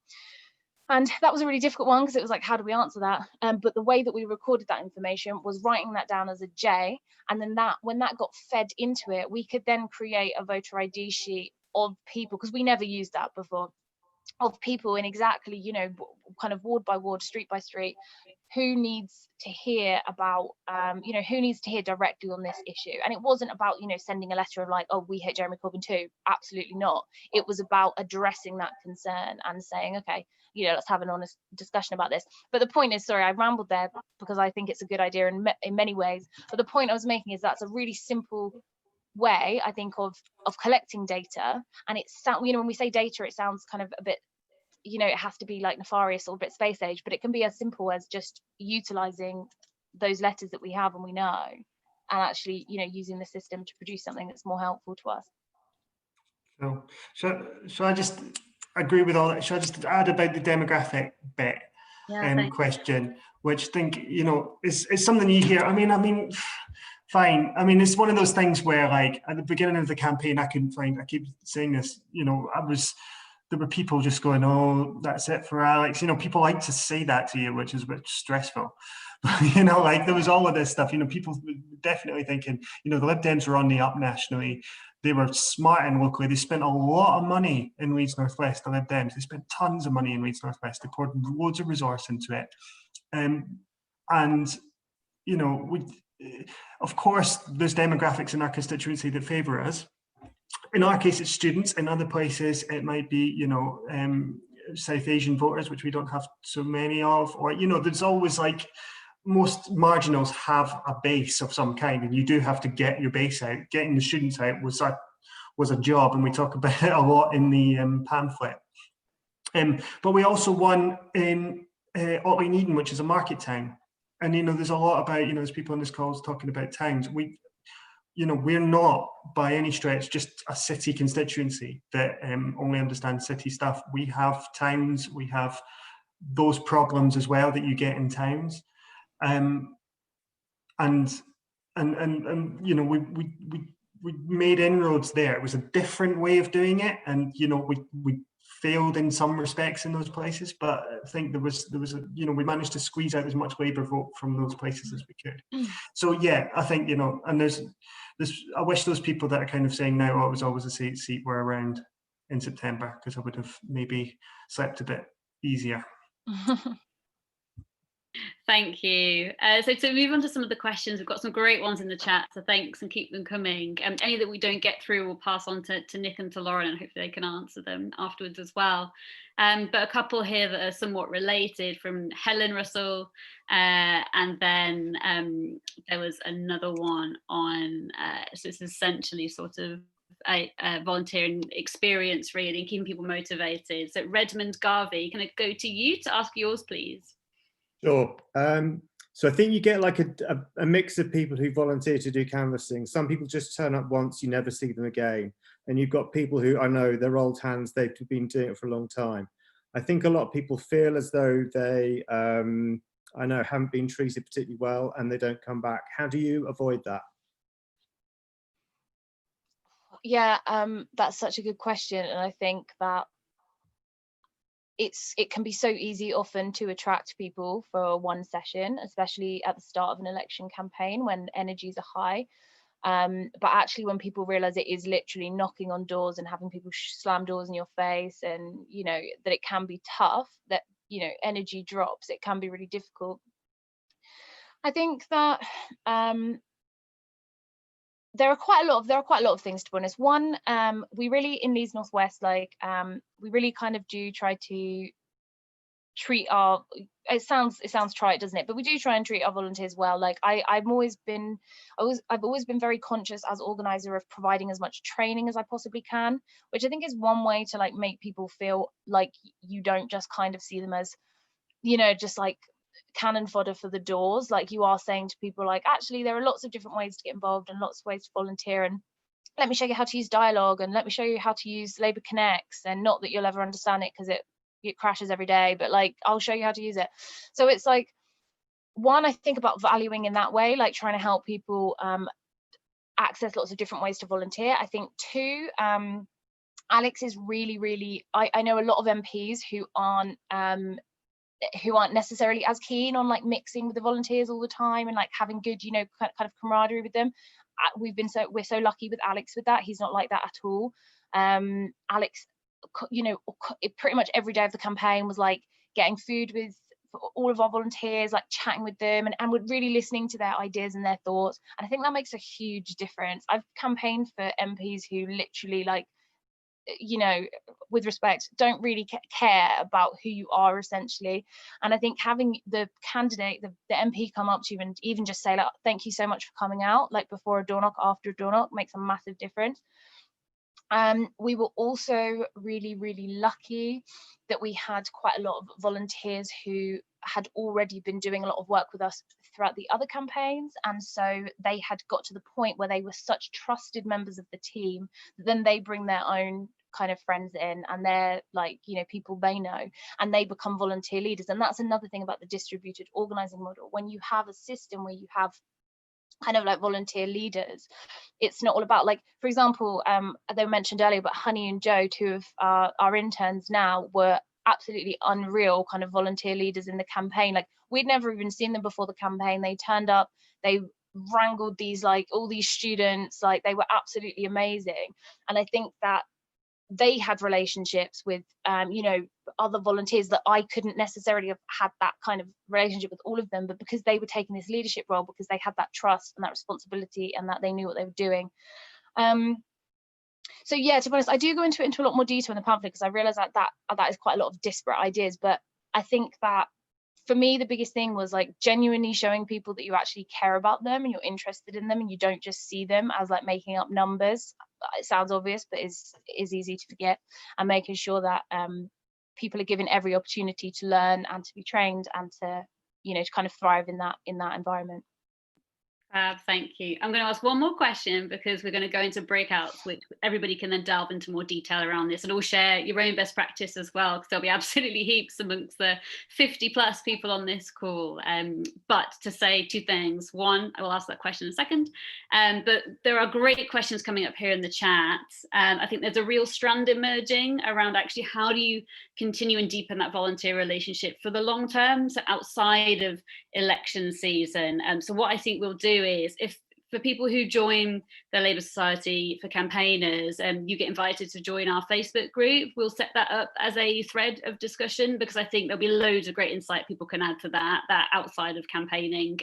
that was a really difficult one, because it was like, how do we answer that? But the way that we recorded that information was writing that down as a J, and then when that got fed into it, we could then create a voter ID sheet of people, because we never used that before, of people in exactly, kind of ward by ward, street by street, who needs to hear about, who needs to hear directly on this issue. And it wasn't about, sending a letter of like, oh, we hate Jeremy Corbyn too. Absolutely not. It was about addressing that concern and saying, okay, let's have an honest discussion about this. But the point is, sorry, I rambled there because I think it's a good idea in many ways. But the point I was making is that's a really simple way, I think, of collecting data. And it's, when we say data, it sounds kind of a bit, it has to be like nefarious or a bit space age, but it can be as simple as just utilizing those letters that we have and we know, and actually, using the system to produce something that's more helpful to us. So I just agree with all that. Should I just add about the demographic bit question, which I think, is something you hear. I mean, fine. I mean, it's one of those things where, like, at the beginning of the campaign, I keep saying this, there were people just going, oh, that's it for Alex. People like to say that to you, which is a bit stressful. Like, there was all of this stuff, people definitely thinking, the Lib Dems were on the up nationally. They were smart and locally. They spent a lot of money in Leeds North West, the Lib Dems. They spent tons of money in Leeds North West. They poured loads of resource into it. Of course, there's demographics in our constituency that favour us. In our case, it's students. In other places, it might be, South Asian voters, which we don't have so many of, or, there's always, like, most marginals have a base of some kind, and you do have to get your base out. Getting the students out was a job, and we talk about it a lot in the pamphlet. But we also won in Otley and Eden, which is a market town. And, there's a lot about, there's people on this call talking about towns. We're not by any stretch just a city constituency that only understands city stuff. We have towns, we have those problems as well that you get in towns. We made inroads there. It was a different way of doing it, and we failed in some respects in those places, but I think there was we managed to squeeze out as much Labour vote from those places as we could. So yeah, I think and there's I wish those people that are kind of saying now, oh, it was always a safe seat, were around in September, because I would have maybe slept a bit easier. Thank you. So to move on to some of the questions, we've got some great ones in the chat, so thanks and keep them coming. Any that we don't get through, we'll pass on to Nik and to Lauren, and hopefully they can answer them afterwards as well. But a couple here that are somewhat related, from Helen Russell, and then there was another one on, so it's essentially sort of a volunteering experience, really, keeping people motivated. So Redmond Garvey, can I go to you to ask yours, please? Sure. So I think you get like a mix of people who volunteer to do canvassing. Some people just turn up once, you never see them again. and you've got people who, I know, they're old hands, they've been doing it for a long time. I think a lot of people feel as though they, I know, haven't been treated particularly well and they don't come back. How do you avoid that? Yeah, that's such a good question. And I think that it can be so easy often to attract people for one session, especially at the start of an election campaign when energies are high. But actually when people realize it is literally knocking on doors and having people slam doors in your face, and you know that it can be tough, that you know energy drops, it can be really difficult. I think that there are quite a lot of things, to be honest. One, we really in Leeds North West, like we really kind of do try to treat our, it sounds trite, doesn't it, but we do try and treat our volunteers well. Like I've always been very conscious as organizer of providing as much training as I possibly can, which I think is one way to like make people feel like you don't just kind of see them as, you know, just like cannon fodder for the doors. Like you are saying to people like, actually there are lots of different ways to get involved and lots of ways to volunteer, and let me show you how to use dialogue, and let me show you how to use Labour Connects, and not that you'll ever understand it because it crashes every day, but like I'll show you how to use it. So it's like, one, I think about valuing in that way, like trying to help people access lots of different ways to volunteer. I think two, Alex is really I know a lot of MPs who aren't necessarily as keen on like mixing with the volunteers all the time and like having good, you know, kind of camaraderie with them. We're so lucky with Alex with that. He's not like that at all. Alex, you know, pretty much every day of the campaign was like getting food with all of our volunteers, like chatting with them, and we're really listening to their ideas and their thoughts. And I think that makes a huge difference. I've campaigned for MPs who literally, like, you know, with respect, don't really care about who you are essentially. And I think having the candidate, the MP come up to you and even just say like, thank you so much for coming out, like before a door knock, after a door knock, makes a massive difference. We were also really lucky that we had quite a lot of volunteers who had already been doing a lot of work with us throughout the other campaigns, and so they had got to the point where they were such trusted members of the team that then they bring their own kind of friends in, and they're like, you know, people they know, and they become volunteer leaders. And that's another thing about the distributed organising model. When you have a system where you have kind of like volunteer leaders, it's not all about, like, for example, they mentioned earlier, but Honey and Joe, two of our interns now, were absolutely unreal kind of volunteer leaders in the campaign. Like, we'd never even seen them before the campaign. They turned up, they wrangled these, like, all these students, like they were absolutely amazing. And I think that they had relationships with you know, other volunteers that I couldn't necessarily have had that kind of relationship with all of them, but because they were taking this leadership role, because they had that trust and that responsibility and that they knew what they were doing. So yeah, to be honest, I do go into a lot more detail in the pamphlet because I realize that is quite a lot of disparate ideas, but I think that for me the biggest thing was like genuinely showing people that you actually care about them and you're interested in them, and you don't just see them as like making up numbers. It sounds obvious, but is easy to forget, and making sure that people are given every opportunity to learn and to be trained and to, you know, to kind of thrive in that environment. Thank you. I'm going to ask one more question because we're going to go into breakouts, which everybody can then delve into more detail around this, and all share your own best practice as well, because there'll be absolutely heaps amongst the 50 plus people on this call. But to say two things: one, I will ask that question in a second, but there are great questions coming up here in the chat. I think there's a real strand emerging around actually how do you continue and deepen that volunteer relationship for the long term, so outside of election season. So what I think we'll do is, if for people who join the Labour Society for campaigners, you get invited to join our Facebook group, we'll set that up as a thread of discussion, because I think there'll be loads of great insight people can add to that outside of campaigning,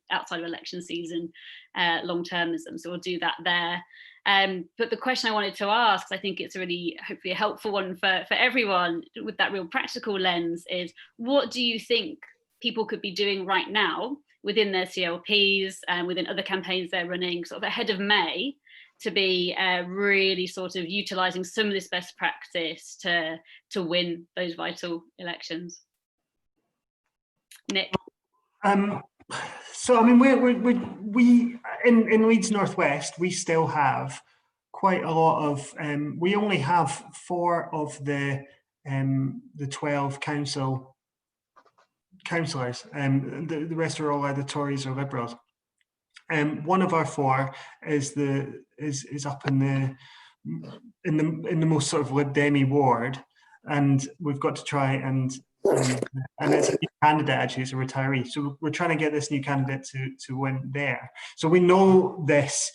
outside of election season, long-termism. So we'll do that there. But the question I wanted to ask, I think it's really hopefully a helpful one for everyone with that real practical lens, is what do you think people could be doing right now within their CLPs and within other campaigns they're running sort of ahead of May to be really sort of utilising some of this best practice to win those vital elections? Nik? So I mean, we in Leeds North West, we still have quite a lot of, we only have 4 of the 12 councillors, the rest are all either Tories or Liberals. One of our 4 is up in the most sort of Lib Demi ward, and we've got to try and it's a new candidate, actually. It's a retiree, so we're trying to get this new candidate to win there. So we know this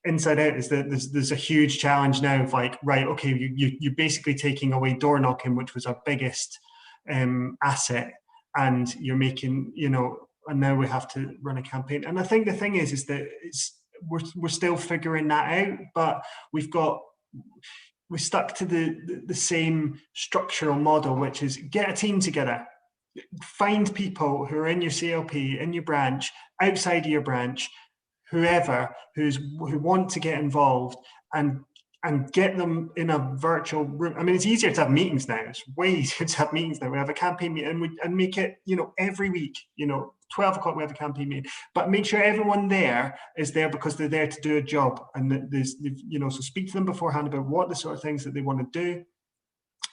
inside out, is that there's a huge challenge now of like, right, okay, you're basically taking away door knocking, which was our biggest asset, and you're making, you know, and now we have to run a campaign. And I think the thing is that we're still figuring that out, but we're stuck to the same structural model, which is get a team together, find people who are in your CLP, in your branch, outside of your branch, whoever who want to get involved, and get them in a virtual room. I mean, it's easier to have meetings now. It's way easier to have meetings now. We have a campaign meeting and make it, you know, every week, you know, 12 o'clock we have a campaign meeting, but make sure everyone there is there because they're there to do a job. And there's, you know, so speak to them beforehand about what the sort of things that they want to do.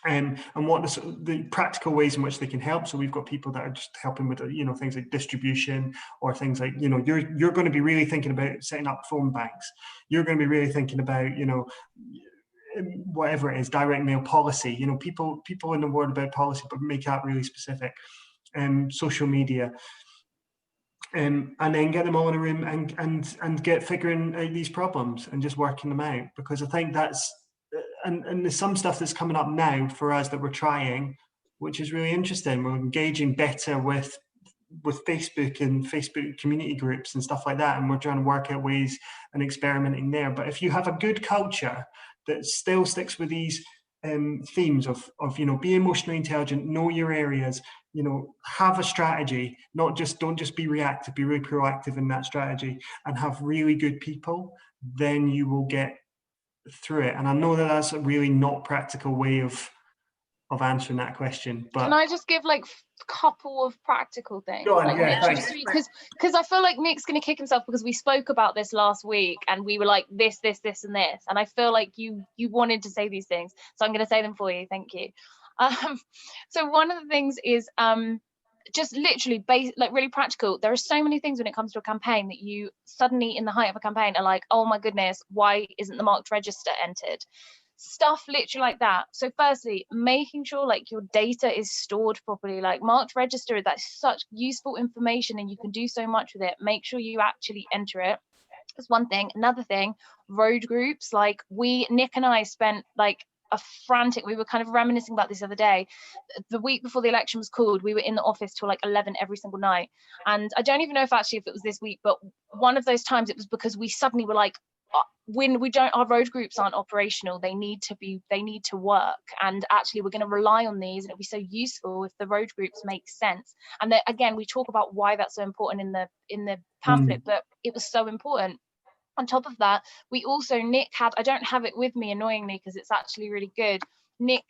And what the practical ways in which they can help. So we've got people that are just helping with, you know, things like distribution, or things like, you know, you're going to be really thinking about setting up phone banks. You're going to be really thinking about, you know, whatever it is, direct mail policy. You know, people in the world about policy, but make that really specific. Social media. And then get them all in a room and get figuring out these problems and just working them out, because I think that's. And there's some stuff that's coming up now for us that we're trying, which is really interesting. We're engaging better with Facebook and Facebook community groups and stuff like that, and we're trying to work out ways and experimenting there. But if you have a good culture that still sticks with these themes of you know, be emotionally intelligent, know your areas, you know, have a strategy, don't just be reactive, be really proactive in that strategy, and have really good people, then you will get through it. And I know that that's a really not practical way of answering that question, but can I just give like a couple of practical things? Go on, like, yeah, thanks. because I feel like Nick's going to kick himself, because we spoke about this last week and we were like this and this, and I feel like you wanted to say these things, so I'm going to say them for you. Thank you. So one of the things is just literally like really practical. There are so many things when it comes to a campaign that you suddenly, in the height of a campaign, are like, oh my goodness, why isn't the marked register entered? Stuff literally like that. So firstly, making sure like your data is stored properly. Like marked register, that's such useful information and you can do so much with it. Make sure you actually enter it. That's one thing. Another thing, road groups. Like Nick and I spent like we were kind of reminiscing about this the other day. The week before the election was called, we were in the office till like 11 every single night. And I don't even know if it was this week, but one of those times it was because we suddenly were like, when our road groups aren't operational, they need to work, and actually we're going to rely on these, and it'll be so useful if the road groups make sense. And again, we talk about why that's so important in the pamphlet, but it was so important. On top of that, we also, Nick had, I don't have it with me annoyingly because it's actually really good. Nick,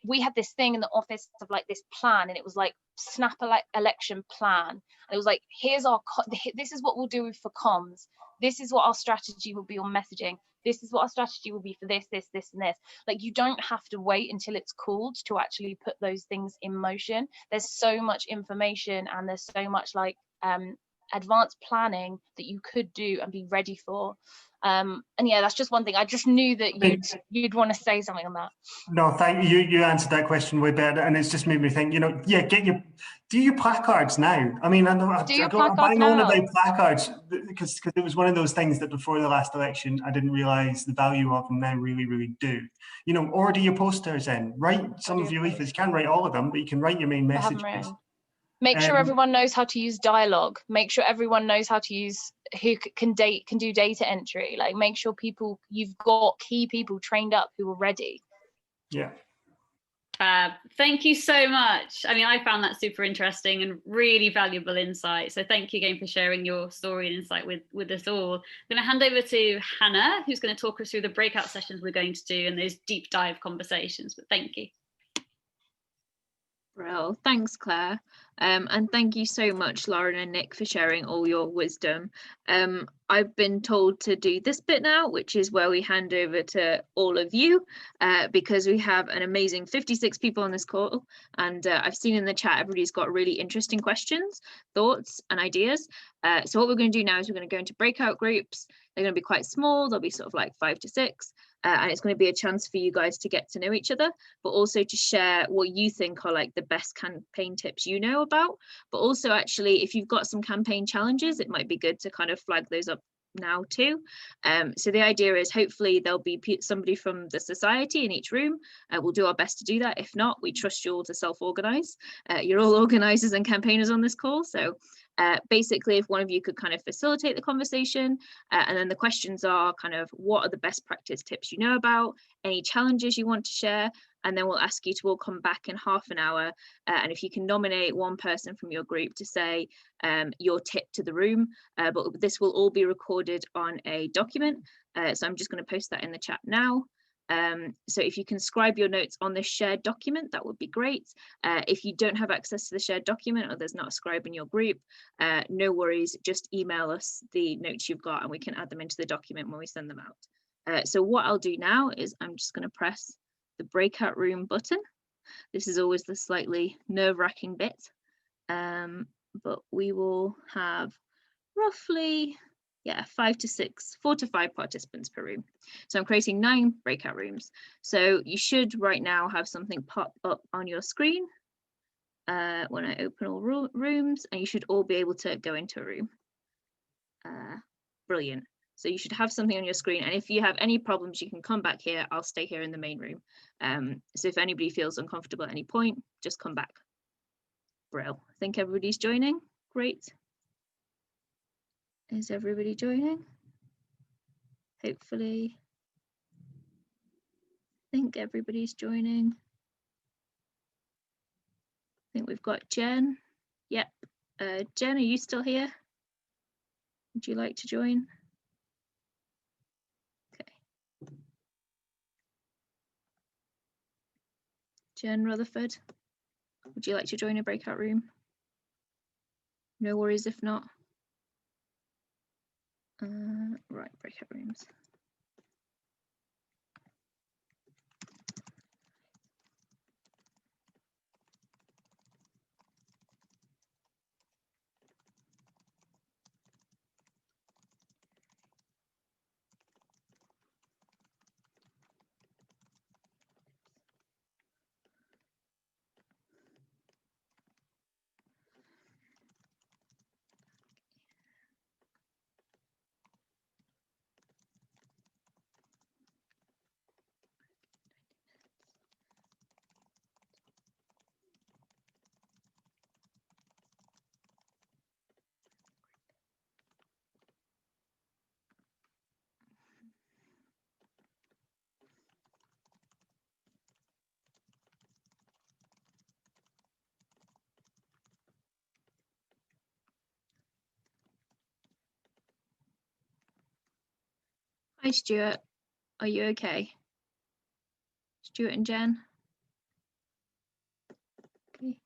we had this thing in the office of like this plan, and it was like snap election plan. And it was like, this is what we'll do for comms. This is what our strategy will be on messaging. This is what our strategy will be for this, and this. Like, you don't have to wait until it's called to actually put those things in motion. There's so much information, and there's so much like advanced planning that you could do and be ready for. And yeah, that's just one thing. I just knew that you'd want to say something on that. No, thank you. You answered that question way better, and it's just made me think. You know, yeah, do your placards now. I mean, I'm buying on about placards because it was one of those things that before the last election I didn't realise the value of them. Now really, really do. You know, order your posters in. Write some of your leaflets. You can't write all of them, but you can write your main messages. Make sure everyone knows how to use dialogue. Make sure everyone knows how to use, who can do data entry. Like, make sure you've got key people trained up who are ready. Yeah. Thank you so much. I mean, I found that super interesting and really valuable insight. So thank you again for sharing your story and insight with us all. I'm going to hand over to Hannah, who's going to talk us through the breakout sessions we're going to do and those deep dive conversations. But thank you. Well, thanks, Claire. And thank you so much, Lauren and Nick, for sharing all your wisdom. I've been told to do this bit now, which is where we hand over to all of you, because we have an amazing 56 people on this call. And I've seen in the chat, everybody's got really interesting questions, thoughts and ideas. So what we're going to do now is we're going to go into breakout groups. They're going to be quite small. They'll be sort of like 5 to 6. And it's going to be a chance for you guys to get to know each other, but also to share what you think are like the best campaign tips you know about. But also, actually, if you've got some campaign challenges, it might be good to kind of flag those up now too. So the idea is hopefully there'll be somebody from the society in each room. We'll do our best to do that. If not, we trust you all to self-organise. You're all organisers and campaigners on this call, so basically if one of you could kind of facilitate the conversation, and then the questions are kind of what are the best practice tips you know about, any challenges you want to share, and then we'll ask you to all come back in half an hour, and if you can nominate one person from your group to say your tip to the room, but this will all be recorded on a document, so I'm just going to post that in the chat now. So if you can scribe your notes on this shared document, that would be great. If you don't have access to the shared document or there's not a scribe in your group, no worries, just email us the notes you've got and we can add them into the document when we send them out. So what I'll do now is I'm just going to press the breakout room button. This is always the slightly nerve-wracking bit, but we will have roughly 4 to 5 participants per room. So I'm creating 9 breakout rooms. So you should right now have something pop up on your screen when I open all rooms, and you should all be able to go into a room. Brilliant. So you should have something on your screen, and if you have any problems, you can come back here. I'll stay here in the main room. So if anybody feels uncomfortable at any point, just come back. Brill. I think everybody's joining. Great. Is everybody joining? Hopefully. I think everybody's joining. I think we've got Jen. Yep. Jen, are you still here? Would you like to join? Okay. Jen Rutherford, would you like to join a breakout room? No worries if not. Right, breakout rooms. Hi, Stuart. Are you okay? Stuart and Jen? Okay.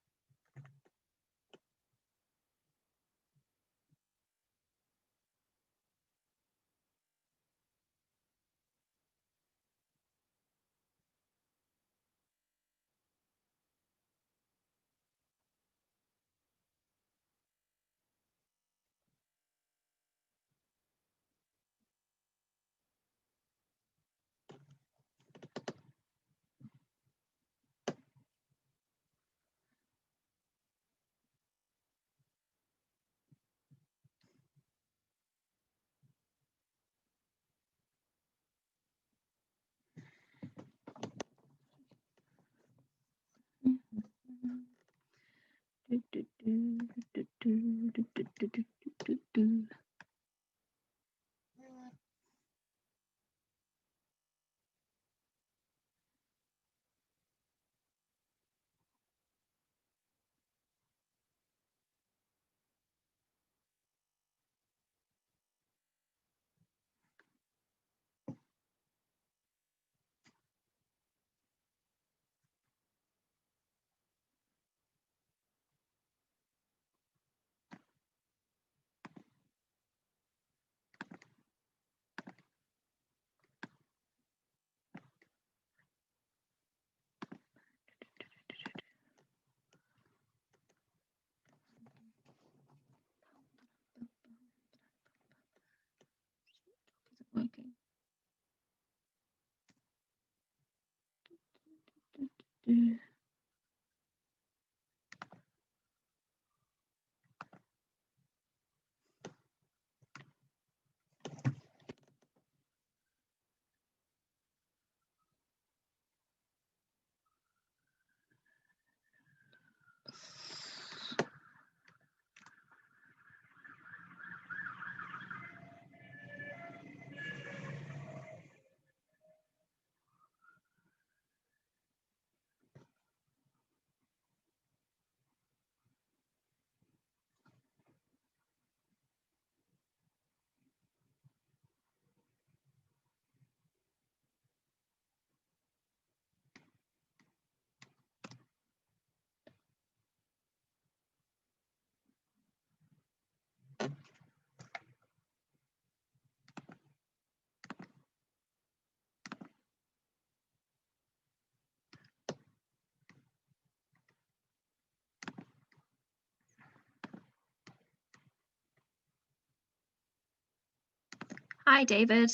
Hi, David.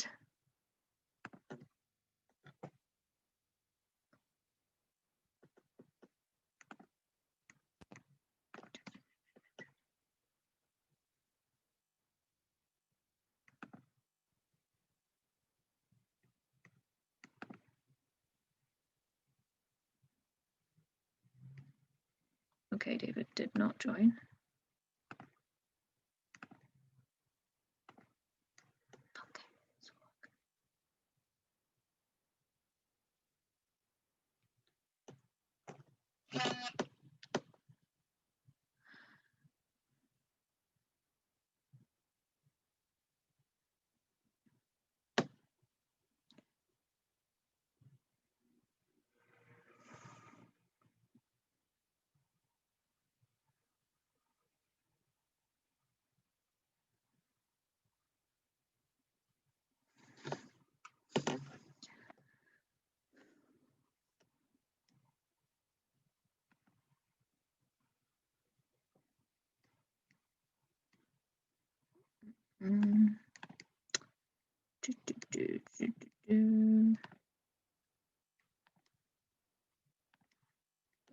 Okay, David did not join. Mm.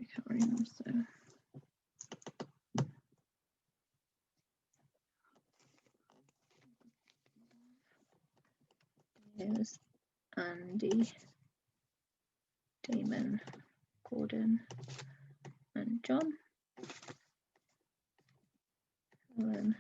I can't remember. So. Here's Andy, Damon, Gordon, and John. Helen.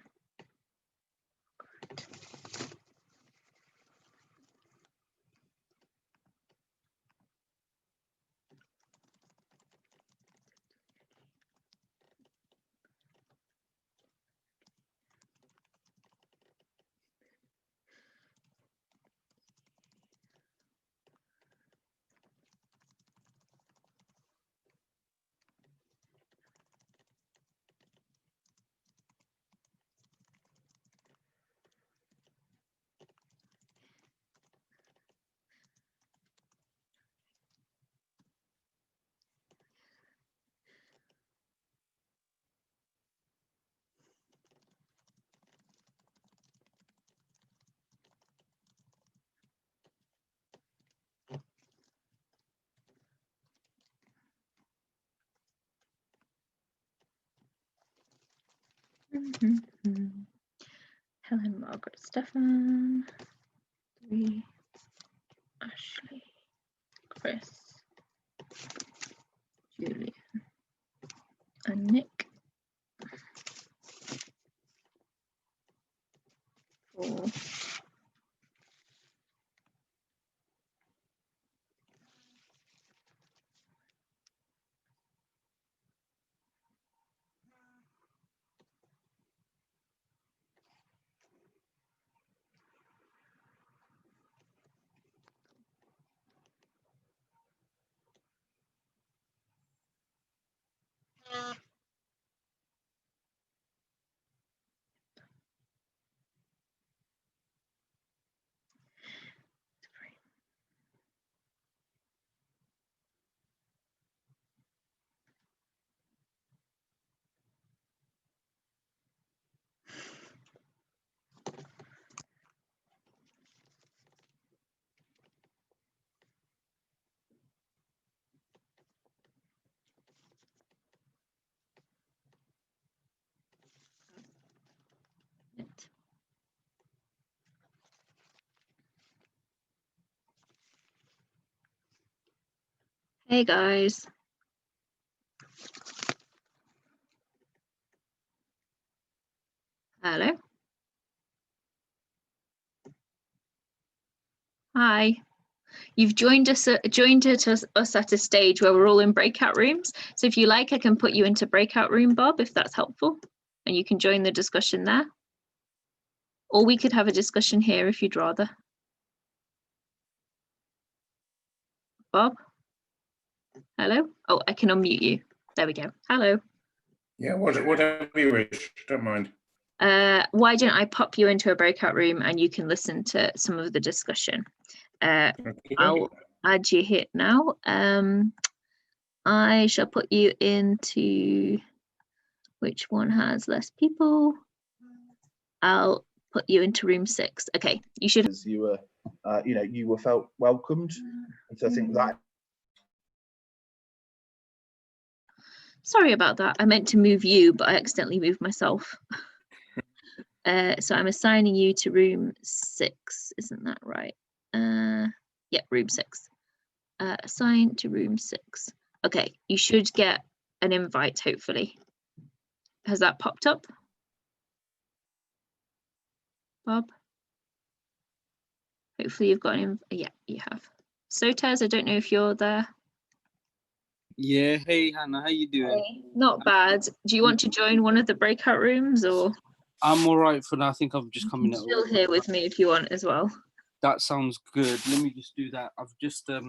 Helen, Margaret, Stefan, 3, Ashley, Chris, Julian, and Nick. 4. Hey guys. Hello. Hi. You've joined us at a stage where we're all in breakout rooms. So if you like, I can put you into breakout room, Bob, if that's helpful, and you can join the discussion there. Or we could have a discussion here if you'd rather. Bob? Hello? Oh, I can unmute you. There we go. Hello. Yeah, whatever you wish, don't mind. Why don't I pop you into a breakout room and you can listen to some of the discussion. Okay. I'll add you here now. I shall put you into which one has less people. I'll put you into room 6. Okay, you should. As you were, you were felt welcomed, and so I think that. Sorry about that. I meant to move you, but I accidentally moved myself. So I'm assigning you to room 6. Isn't that right? Yeah, room 6. Assign to room 6. Okay, you should get an invite, hopefully. Has that popped up? Bob? Hopefully you've got an yeah, you have. Sotaz, I don't know if you're there. Yeah, hey Hannah, how you doing? Hey, not bad. Do you want to join one of the breakout rooms, or? I'm all right for now. I think I'm just coming out. Still here with me if you want as well. That sounds good. Let me just do that. I've just I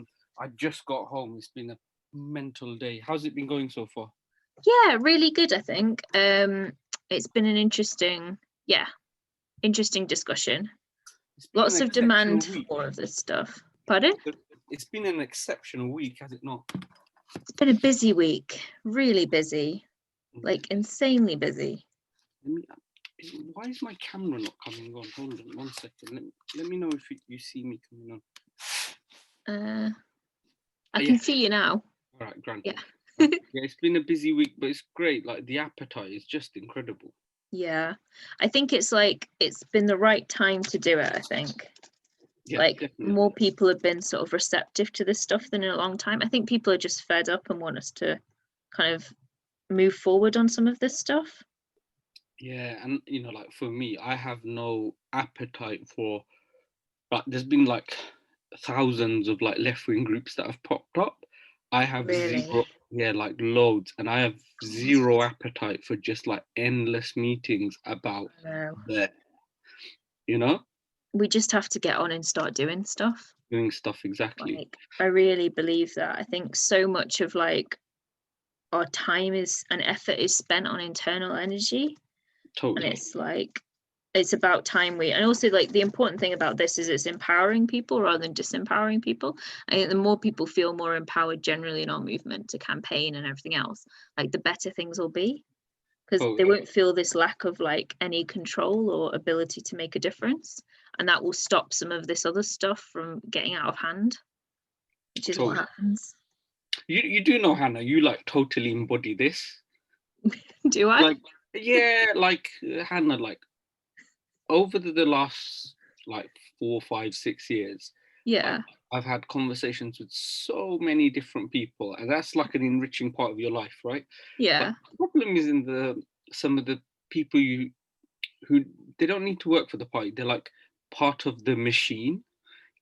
just got home. It's been a mental day. How's it been going so far? Yeah, really good, I think. It's been an interesting discussion. Lots of demand for more of this stuff. Pardon? It's been an exceptional week, has it not? It's been a busy week, really busy, like insanely busy. Why is my camera not coming on? Hold on 1 second. Let me know if you see me coming on. I can see you now. All right, grand. Yeah. Yeah, it's been a busy week, but it's great. Like the appetite is just incredible. Yeah, I think it's been the right time to do it, I think. Yeah, like definitely. More people have been sort of receptive to this stuff than in a long time. I think people are just fed up and want us to kind of move forward on some of this stuff. Yeah, and like for me, I have no appetite for, like, there's been like thousands of like left-wing groups that have popped up. I have zero, yeah, like loads, and I have zero appetite for just like endless meetings about that. We just have to get on and start doing stuff. Doing stuff, exactly. Like, I really believe that. I think so much of like our time and effort is spent on internal energy. Totally. And it's like, it's about time and also like the important thing about this is it's empowering people rather than disempowering people. I think the more people feel more empowered generally in our movement to campaign and everything else, like the better things will be, because they won't feel this lack of like any control or ability to make a difference, and that will stop some of this other stuff from getting out of hand, which is what happens. You do know, Hannah, you like totally embody this. Do I? Like, yeah, like Hannah, like over the last like 4, 5, 6 years, yeah, I've had conversations with so many different people, and that's like an enriching part of your life, right? Yeah. But the problem is in some of the people who they don't need to work for the party. They're like part of the machine.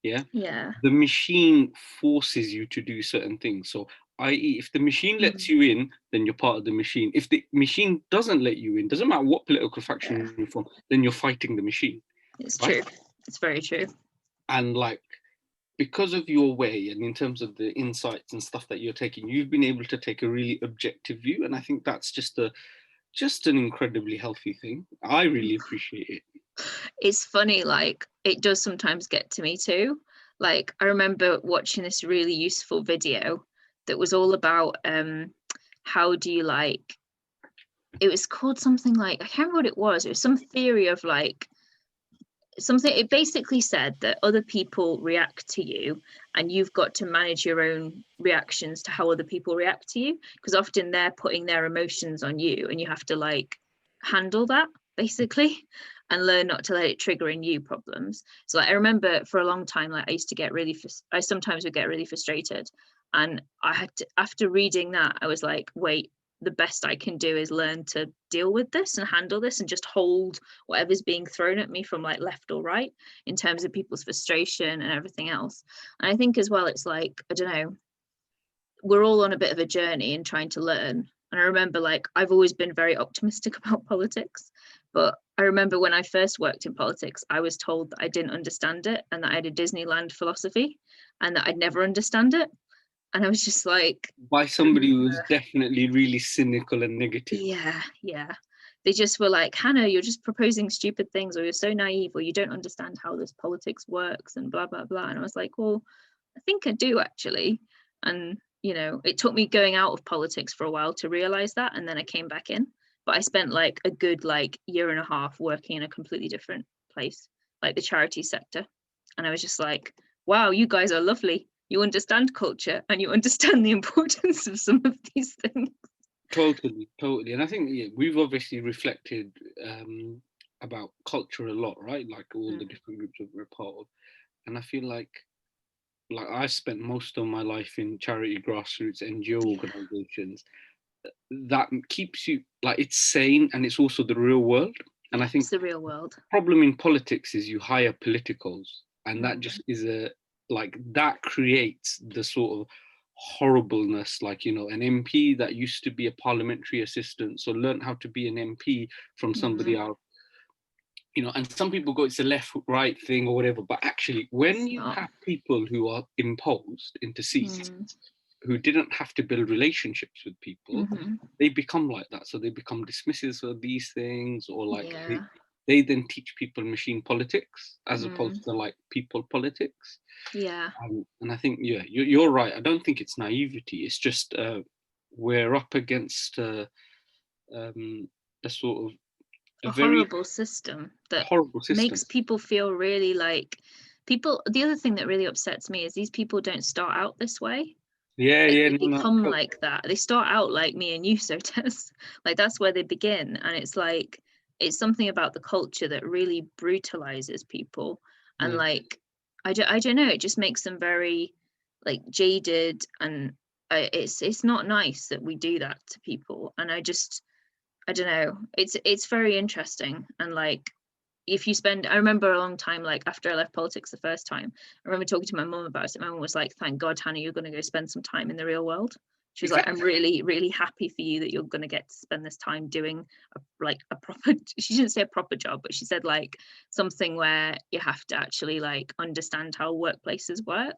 Yeah. Yeah. The machine forces you to do certain things. So, i.e., if the machine lets you in, then you're part of the machine. If the machine doesn't let you in, doesn't matter what political faction you're from, then you're fighting the machine. It's true. It's very true. And like, because of your way and in terms of the insights and stuff that you're taking, you've been able to take a really objective view. And I think that's just an incredibly healthy thing. I really appreciate it. It's funny, like it does sometimes get to me too. Like I remember watching this really useful video that was all about how do you like, it was called something like, I can't remember what it was some theory of like something. It basically said that other people react to you and you've got to manage your own reactions to how other people react to you, because often they're putting their emotions on you and you have to like handle that basically and learn not to let it trigger in you problems. So like, I remember for a long time, like I sometimes would get really frustrated And I had to, after reading that, I was like, wait, the best I can do is learn to deal with this and handle this and just hold whatever's being thrown at me from like left or right in terms of people's frustration and everything else. And I think as well, it's like, I don't know, we're all on a bit of a journey in trying to learn. And I remember, like, I've always been very optimistic about politics, but I remember when I first worked in politics, I was told that I didn't understand it and that I had a Disneyland philosophy and that I'd never understand it. And I was just like, by somebody who was definitely really cynical and negative. Yeah. They just were like, Hannah, you're just proposing stupid things, or you're so naive, or you don't understand how this politics works, and blah, blah, blah. And I was like, well, I think I do actually. And, you know, it took me going out of politics for a while to realize that. And then I came back in. But I spent like a good year and a half working in a completely different place, like the charity sector. And I was just like, wow, you guys are lovely. You understand culture and you understand the importance of some of these things. Totally. And I think we've obviously reflected about culture a lot, right? Like all the different groups that we're part of. And I feel like I spent most of my life in charity, grassroots, NGO organizations. That keeps you, like, it's sane, and it's also the real world. And I think it's the real world. The problem in politics is you hire politicals, and that just is that creates the sort of horribleness, like, you know, an MP that used to be a parliamentary assistant, so learned how to be an MP from somebody else, you know. And some people go, it's a left right thing or whatever, but actually when you have people who are imposed into seats who didn't have to build relationships with people, they become like that. So they become dismissive of these things, or like they then teach people machine politics as opposed to like people politics. And I think you're right. I don't think it's naivety. It's just we're up against a sort of a horrible system that makes people feel really like people. The other thing that really upsets me is these people don't start out this way. They become like that. They start out like me and you, so Tess. Like that's where they begin, and it's like it's something about the culture that really brutalizes people, and like I don't know, it just makes them very like jaded, and it's not nice that we do that to people. And I don't know, it's very interesting. And like if you spend, I remember a long time, like after I left politics the first time, I remember talking to my mum about it. My mum was like, thank God, Hannah, you're going to go spend some time in the real world. She was like, I'm really, really happy for you that you're going to get to spend this time doing a proper, she didn't say a proper job, but she said like something where you have to actually like understand how workplaces work.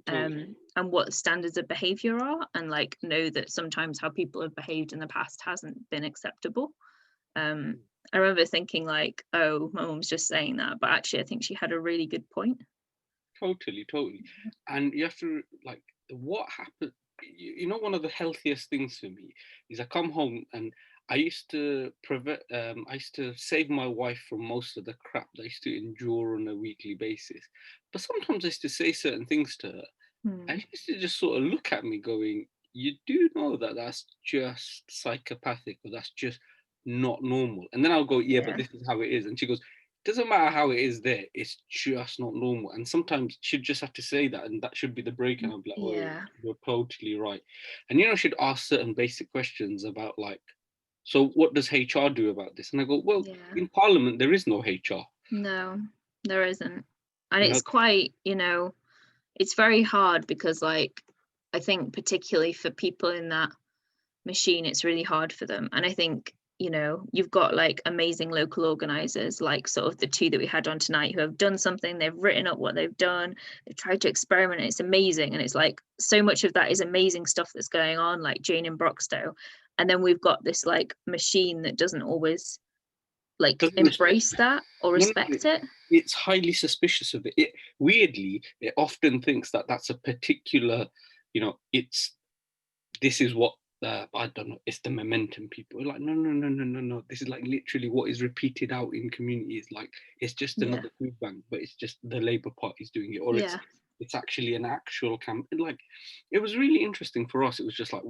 And what standards of behavior are, and like know that sometimes how people have behaved in the past hasn't been acceptable. I remember thinking like, oh, my mum's just saying that, but actually I think she had a really good point. Totally. And you have to, like, what happened, you know, one of the healthiest things for me is I come home and I used to save my wife from most of the crap that I used to endure on a weekly basis. But sometimes I used to say certain things to her. And she used to just sort of look at me going, you do know that that's just psychopathic, or that's just not normal. And then I'll go, but this is how it is. And she goes, it doesn't matter how it is there, it's just not normal. And sometimes she'd just have to say that, and that should be the break. And I'll be like, oh, you're totally right. And, you know, she'd ask certain basic questions about like, so what does HR do about this? And I go, well, in Parliament, there is no HR. No, there isn't. And it's quite, you know, it's very hard because like, I think particularly for people in that machine, it's really hard for them. And I think, you know, you've got like amazing local organisers, like sort of the two that we had on tonight, who have done something, they've written up what they've done, they've tried to experiment, and it's amazing. And it's like so much of that is amazing stuff that's going on, like Jane in Broxtowe. And then we've got this like machine that doesn't always like embrace that or respect it. It's highly suspicious of it. Weirdly, it often thinks that that's a particular, you know, this is what I don't know, it's the momentum people. Like, no. This is like literally what is repeated out in communities. Like, it's just another food bank, but it's just the Labour Party's doing it, or it's actually an actual campaign. Like, it was really interesting for us. It was just like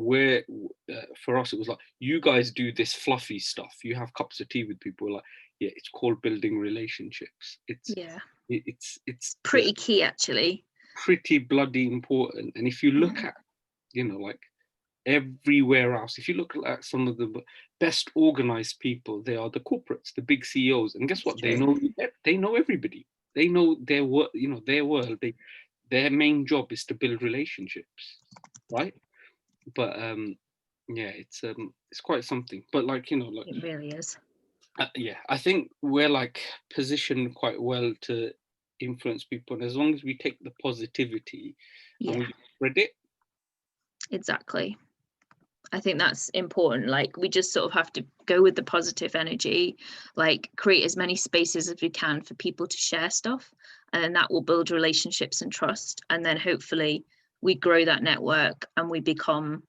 for us, it was like, you guys do this fluffy stuff. You have cups of tea with people. We're like, it's called building relationships. It's pretty key, actually. Pretty bloody important. And if you look at you know, like everywhere else. If you look at some of the best organized people, they are the corporates, the big CEOs, and guess what? They know everybody. They know their work, you know, their world. Their main job is to build relationships, right? But yeah, it's quite something. But like, you know, like It really is. yeah, I think we're like positioned quite well to influence people, and as long as we take the positivity and we spread it. Exactly. I think that's important. Like, we just sort of have to go with the positive energy, like create as many spaces as we can for people to share stuff, and then that will build relationships and trust, and then hopefully we grow that network and we become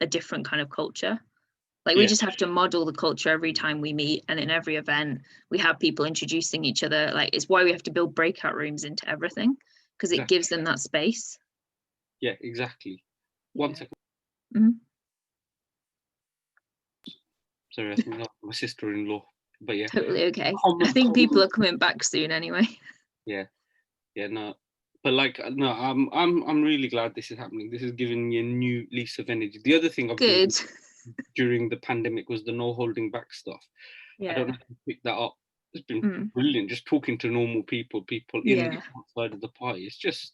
a different kind of culture. Like, we just have to model the culture every time we meet, and in every event we have people introducing each other. Like, it's why we have to build breakout rooms into everything, because it gives them that space. Yeah, exactly. 1 second. Mm-hmm. Sorry, I think that's my sister-in-law, but yeah. Totally okay. I think people are coming back soon anyway. Yeah, no, but like, no, I'm really glad this is happening. This is giving me a new lease of energy. The other thing I've done during the pandemic was the no holding back stuff. I don't know if you picked that up. It's been brilliant, just talking to normal people in and outside of the party. It's just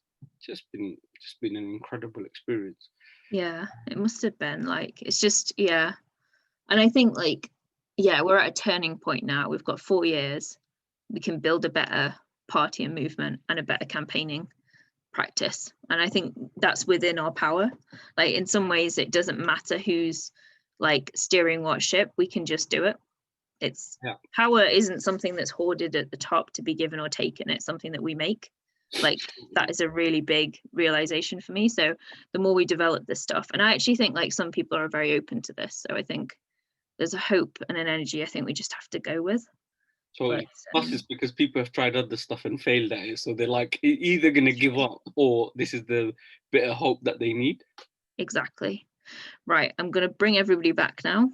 been an incredible experience. Yeah, it must have been. Like, it's just, and I think, like, we're at a turning point now. We've got 4 years. We can build a better party and movement and a better campaigning practice, and I think that's within our power. Like, in some ways it doesn't matter who's like steering what ship, we can just do it. It's power isn't something that's hoarded at the top to be given or taken. It's something that we make. Like, that is a really big realization for me. So the more we develop this stuff, and I actually think like some people are very open to this, so I think there's a hope and an energy I think we just have to go with. So plus it's because people have tried other stuff and failed at it, so they're like either going to give up or this is the bit of hope that they need. Exactly. Right, I'm going to bring everybody back now,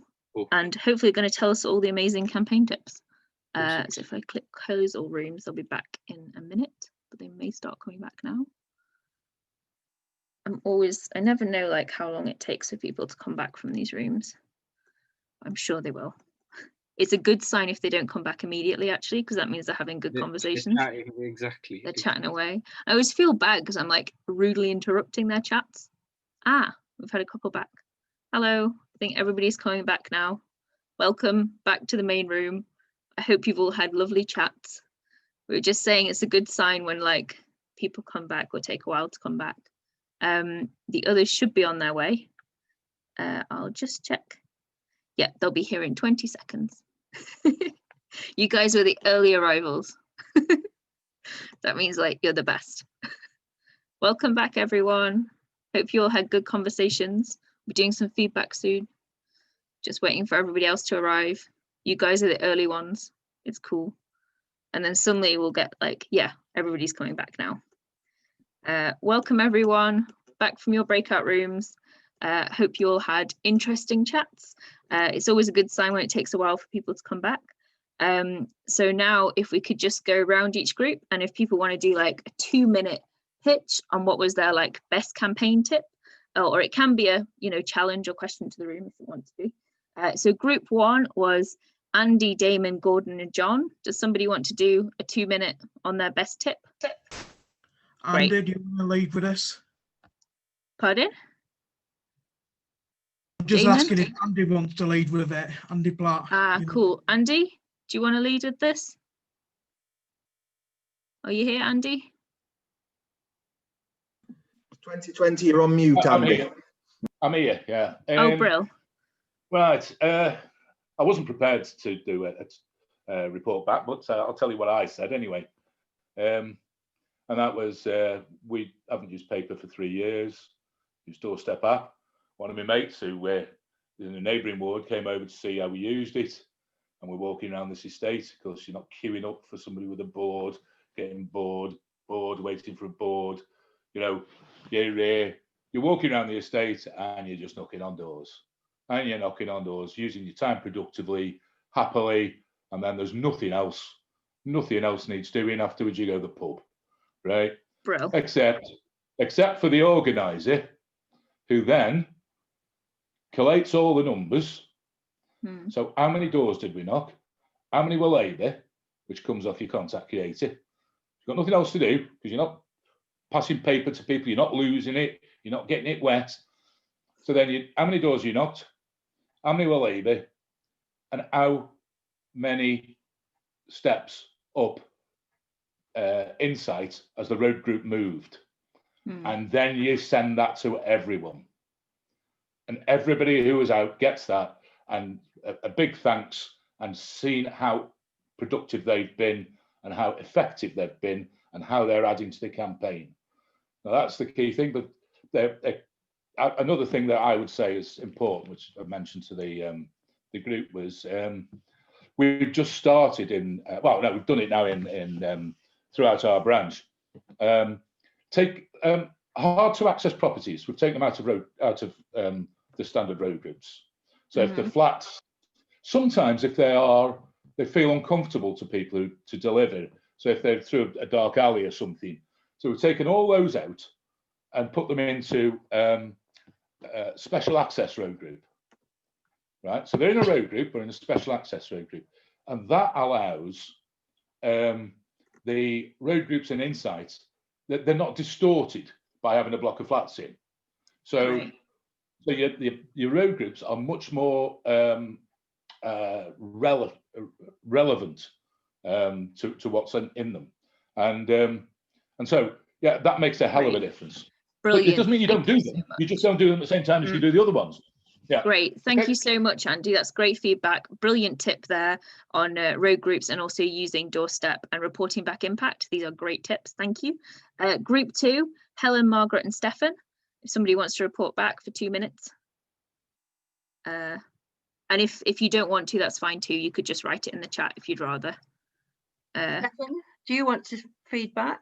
and hopefully going to tell us all the amazing campaign tips. So if I click close all rooms, they'll be back in a minute, but they may start coming back now. I never know like how long it takes for people to come back from these rooms. I'm sure they will. It's a good sign if they don't come back immediately, actually, because that means they're having good conversations. They're chatting, exactly. They're chatting away. I always feel bad because I'm like rudely interrupting their chats. We've had a couple back. Hello, I think everybody's coming back now. Welcome back to the main room. I hope you've all had lovely chats. We were just saying it's a good sign when like people come back or take a while to come back. The others should be on their way. I'll just check. Yeah, they'll be here in 20 seconds. You guys were the early arrivals. That means like you're the best. Welcome back, everyone. Hope you all had good conversations. We're doing some feedback soon. Just waiting for everybody else to arrive. You guys are the early ones. It's cool. And then suddenly we'll get like, everybody's coming back now. Welcome everyone back from your breakout rooms. Hope you all had interesting chats. It's always a good sign when it takes a while for people to come back. So now if we could just go around each group, and if people want to do like a 2-minute pitch on what was their like best campaign tip, or it can be a challenge or question to the room if you want to be. So group 1 was Andy, Damon, Gordon and John. Does somebody want to do a 2-minute on their best tip? Andy, do you want to lead with this? Pardon? I'm just Damon? asking if Andy wants to lead with it. Andy Platt. Cool. Andy, do you want to lead with this? Are you here, Andy? 2020, you're on mute, Andy. I'm here, yeah. Oh, brill. Right. I wasn't prepared to do a report back, but I'll tell you what I said anyway. And that was, we haven't used paper for 3 years, used Doorstep app. One of my mates who in the neighbouring ward came over to see how we used it. And we're walking around this estate because you're not queuing up for somebody with a board, getting bored, waiting for a board. You're walking around the estate and you're just knocking on doors. And you're knocking on doors, using your time productively, happily, and then there's nothing else. Nothing else needs doing afterwards. You go to the pub, right? Bro. Except for the organiser, who then collates all the numbers. So how many doors did we knock? How many were labour, which comes off your contact creator. You've got nothing else to do because you're not passing paper to people, you're not losing it, you're not getting it wet. So then how many doors you knocked, how many were labour, and how many steps up insight as the road group moved. And then you send that to everyone. And everybody who was out gets that. And a big thanks, and seeing how productive they've been and how effective they've been and how they're adding to the campaign. Now that's the key thing. But another thing that I would say is important, which I mentioned to the group, was we've just started in well, no, we've done it now in throughout our branch. Take hard to access properties. We've taken them out of the standard road groups. So if the flats, sometimes if they feel uncomfortable to people to deliver. So if they're through a dark alley or something, so we've taken all those out and put them into special access road group, right? So they're in a road group or in a special access road group, and that allows the road groups and insights that they're not distorted by having a block of flats in. So, Right. so your road groups are much more relevant to what's in them, and so yeah, that makes a hell of a difference. Brilliant. But it doesn't mean you Thank don't do you them. so You just don't do them at the same time as you do the other ones. Yeah. Great. Thank Okay. you so much, Andy. That's great feedback. Brilliant tip there on road groups and also using doorstep and reporting back impact. These are great tips. Thank you. Group 2, Helen, Margaret and Stefan. If somebody wants to report back for 2 minutes. And if you don't want to, that's fine too. You could just write it in the chat if you'd rather. Stefan, do you want to feedback?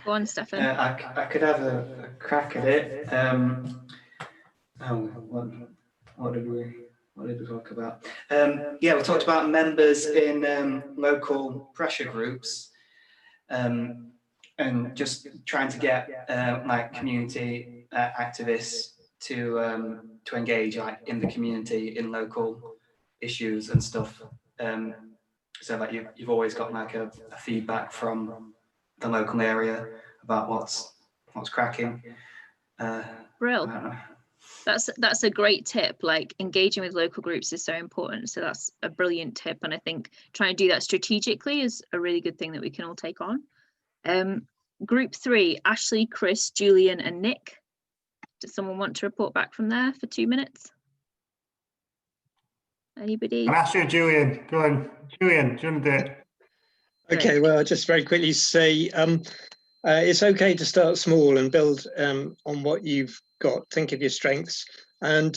Go on, Stefan. I could have a crack at it. What did we talk about? Yeah, we talked about members in local pressure groups, and just trying to get like community activists to engage like in the community in local issues and stuff. So like you've always got like a feedback from the local area about what's cracking. Brill. That's a great tip. Like engaging with local groups is so important. So that's a brilliant tip. And I think trying to do that strategically is a really good thing that we can all take on. Group 3, Ashley, Chris, Julian and Nick. Does someone want to report back from there for 2 minutes? Anybody? And Ashley or Julian, go on. Julian, do you want to do it? Okay, well, I'll just very quickly say it's okay to start small and build on what you've got. Think of your strengths and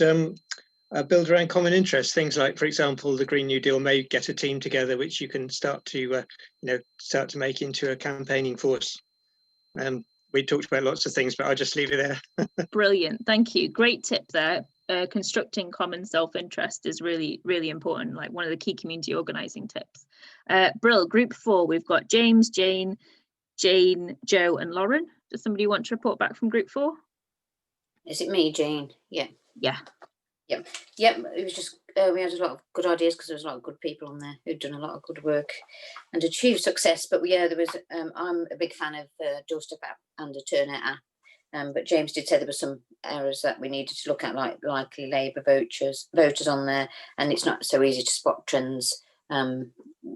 build around common interests. Things like, for example, the Green New Deal may get a team together which you can start to make into a campaigning force. We talked about lots of things, but I'll just leave it there. Brilliant, thank you. Great tip there. Constructing common self-interest is really, really important, like one of the key community organising tips. Brill, group 4, we've got James, Jane, Joe and Lauren. Does somebody want to report back from group 4? Is it me, Jane? Yeah. Yeah. Yep. It was just, we had a lot of good ideas because there was a lot of good people on there who'd done a lot of good work and achieved success. But yeah, there was, I'm a big fan of the Doorstep app and the Turnout app. But James did say there were some errors that we needed to look at, like likely Labour voters on there, and it's not so easy to spot trends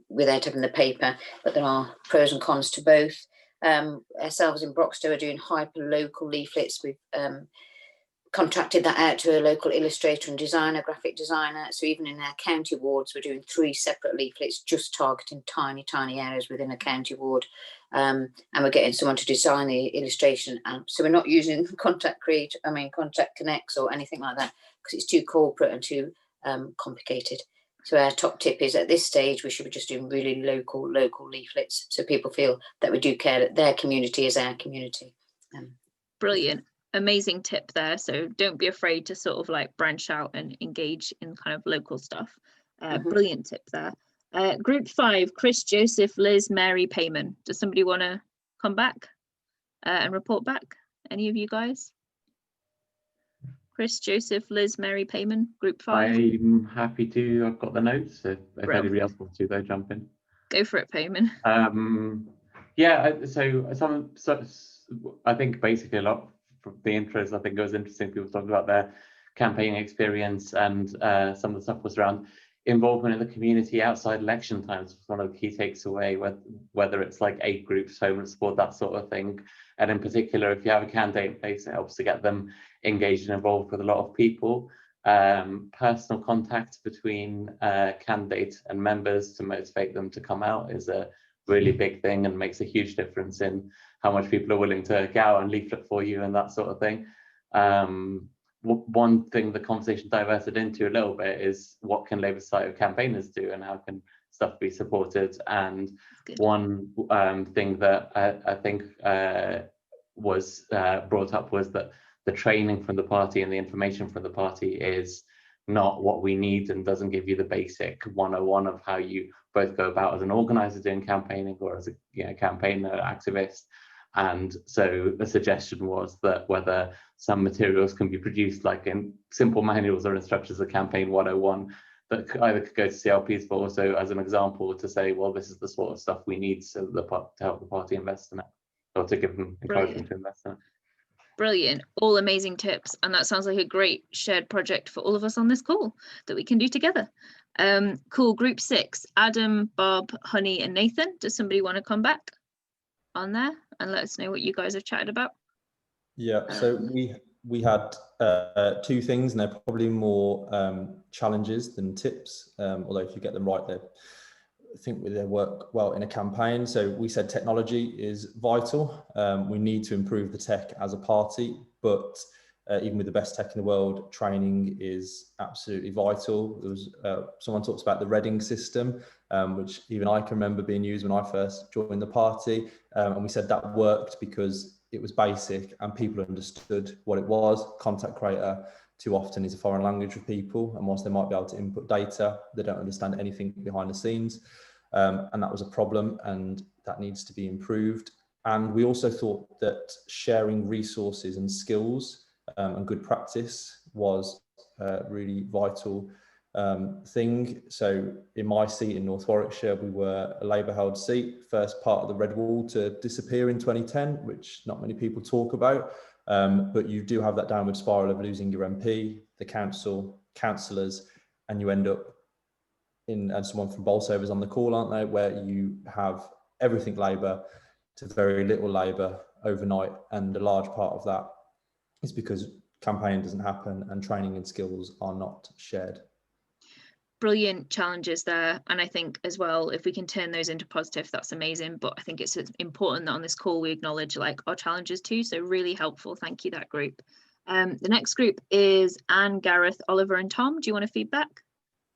without having the paper. But there are pros and cons to both. Ourselves in Broxton are doing hyper local leaflets. We've contracted that out to a local illustrator and designer, graphic designer. So even in our county wards, we're doing 3 separate leaflets, just targeting tiny areas within a county ward. And we're getting someone to design the illustration. So we're not using Contact Connects or anything like that because it's too corporate and too complicated. So our top tip is at this stage, we should be just doing really local leaflets so people feel that we do care that their community is our community. Brilliant. Amazing tip there. So don't be afraid to sort of like branch out and engage in kind of local stuff. Brilliant tip there. Group 5, Chris, Joseph, Liz, Mary, Payman. Does somebody want to come back and report back? Any of you guys? Chris, Joseph, Liz, Mary, Payman, group 5. I'm happy to. I've got the notes. If anybody else wants to, they jump in. Go for it, Payman. Yeah, so I think basically a lot from the intros, I think it was interesting. People talking about their campaigning experience, and some of the stuff was around involvement in the community outside election times. One of the key takes away, whether it's like aid groups, homeless support, that sort of thing. And in particular, if you have a candidate in place, it helps to get them engaged and involved with a lot of people. Personal contact between candidates and members to motivate them to come out is a really big thing and makes a huge difference in how much people are willing to go out and leaflet for you and that sort of thing. One thing the conversation diverted into a little bit is what can Labour Society of Campaigners do and how can stuff be supported. And one thing that I think was brought up was that the training from the party and the information from the party is not what we need and doesn't give you the basic 101 of how you both go about as an organiser doing campaigning or as a campaigner activist. And so the suggestion was that whether some materials can be produced like in simple manuals or instructions of campaign 101 that either could go to CLPs, but also as an example to say, well, this is the sort of stuff we need so to help the party invest in it, or to give them encouragement to invest in it. Brilliant, all amazing tips, and that sounds like a great shared project for all of us on this call that we can do together. Cool, group 6, Adam, Bob, Honey and Nathan. Does somebody want to come back on there and let us know what you guys have chatted about? Yeah, so we had 2 things, and they're probably more challenges than tips, although if you get them right, I think they work well in a campaign. So we said technology is vital. We need to improve the tech as a party, but even with the best tech in the world, training is absolutely vital. There was someone talks about the Reading system, which even I can remember being used when I first joined the party, and we said that worked because it was basic and people understood what it was. Content creator too often is a foreign language for people, and whilst they might be able to input data, they don't understand anything behind the scenes, and that was a problem, and that needs to be improved. And we also thought that sharing resources and skills and good practice was a really vital thing. So in my seat in North Warwickshire, we were a Labour held seat, first part of the Red Wall to disappear in 2010, which not many people talk about. But you do have that downward spiral of losing your MP, the council, councillors, and you end up in, and someone from Bolsover's on the call, aren't they, where you have everything Labour to very little Labour overnight, and a large part of that is because campaigning doesn't happen and training and skills are not shared. Brilliant challenges there, and I think as well, if we can turn those into positive, that's amazing. But I think it's important that on this call we acknowledge like our challenges too, so really helpful. Thank you, that group. The next group is Anne, Gareth, Oliver and Tom. Do you want to feedback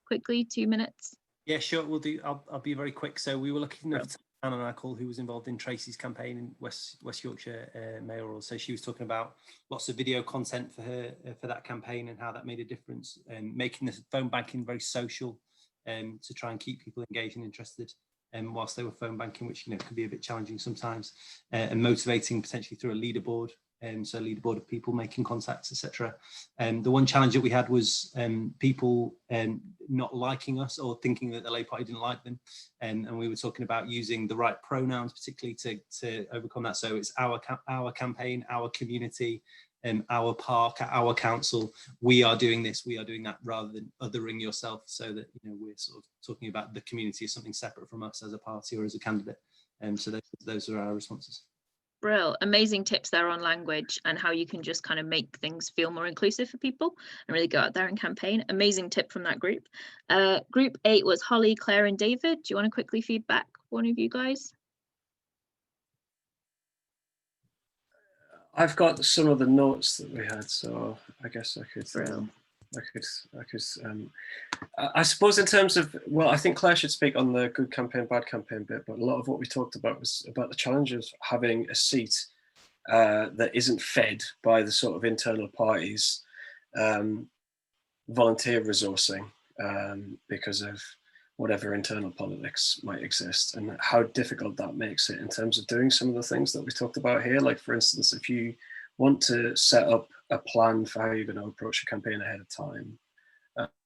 quickly, 2 minutes? Yeah, sure, we'll do. I'll be very quick. So we were looking at Anne on our call, who was involved in Tracy's campaign in West Yorkshire mayoral. So she was talking about lots of video content for her for that campaign and how that made a difference, and making the phone banking very social, to try and keep people engaged and interested, whilst they were phone banking, which can be a bit challenging sometimes, and motivating potentially through a leaderboard. So a leaderboard of people making contacts, etc. The one challenge that we had was people not liking us or thinking that the Labour Party didn't like them, and we were talking about using the right pronouns, particularly to overcome that. So it's our campaign, our community, our park, our council. We are doing this, we are doing that, rather than othering yourself, so that we're sort of talking about the community as something separate from us as a party or as a candidate. So those are our responses. Brill, amazing tips there on language and how you can just kind of make things feel more inclusive for people and really go out there and campaign. Amazing tip from that group. Group 8 was Holly, Claire and David. Do you want to quickly feedback, one of you guys? I've got some of the notes that we had, so I guess I could I suppose in terms of, well, I think Claire should speak on the good campaign, bad campaign bit, but a lot of what we talked about was about the challenges of having a seat that isn't fed by the sort of internal parties, volunteer resourcing, because of whatever internal politics might exist, and how difficult that makes it in terms of doing some of the things that we talked about here. Like, for instance, if you want to set up a plan for how you're going to approach a campaign ahead of time,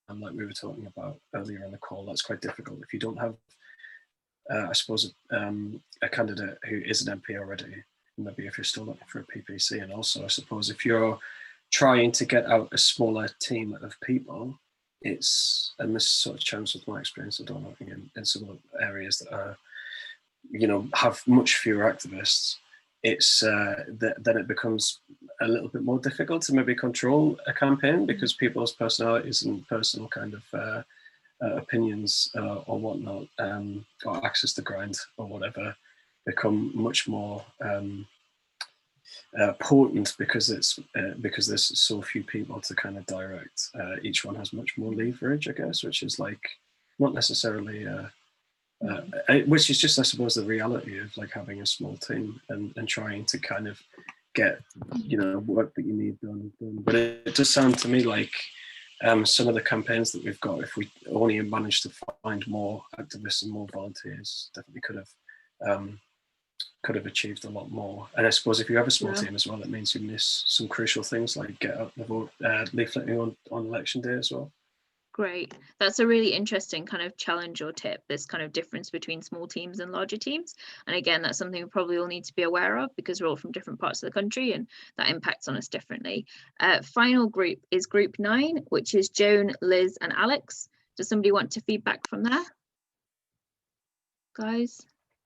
and like we were talking about earlier in the call, that's quite difficult if you don't have, I suppose, a candidate who is an MP already, maybe if you're still looking for a PPC, and also I suppose if you're trying to get out a smaller team of people, it's, and this sort of challenge with my experience of doing in some of the areas that are, you know, have much fewer activists, it's then it becomes a little bit more difficult to maybe control a campaign, because people's personalities and personal kind of opinions or whatnot, or access to grind or whatever, become much more potent, because it's because there's so few people to kind of direct. Each one has much more leverage, I guess, which is like not necessarily which is just, I suppose, the reality of like having a small team and trying to kind of get, you know, work that you need done. But it does sound to me like some of the campaigns that we've got, if we only managed to find more activists and more volunteers, definitely could have achieved a lot more. And I suppose if you have a small team as well, that means you miss some crucial things like get out the vote, leafleting on election day as well. Great. That's a really interesting kind of challenge or tip, this kind of difference between small teams and larger teams. And again, that's something we probably all need to be aware of, because we're all from different parts of the country and that impacts on us differently. Final group is group 9, which is Joan, Liz and Alex. Does somebody want to feedback from there? Guys?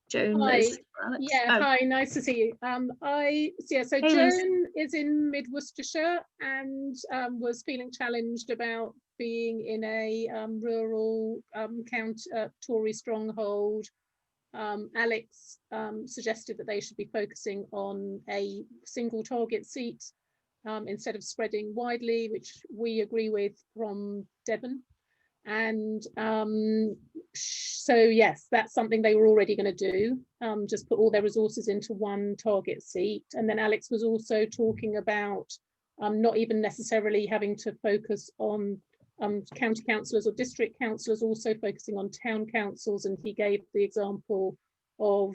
Joan, hi. Liz, Alex? Yeah, hi, nice to see you. So hey, Joan is in Mid Worcestershire and was feeling challenged about being in a rural Tory stronghold. Alex suggested that they should be focusing on a single target seat instead of spreading widely, which we agree with from Devon. And so yes, that's something they were already going to do, just put all their resources into one target seat. And then Alex was also talking about not even necessarily having to focus on county councillors or district councillors, also focusing on town councils. And he gave the example of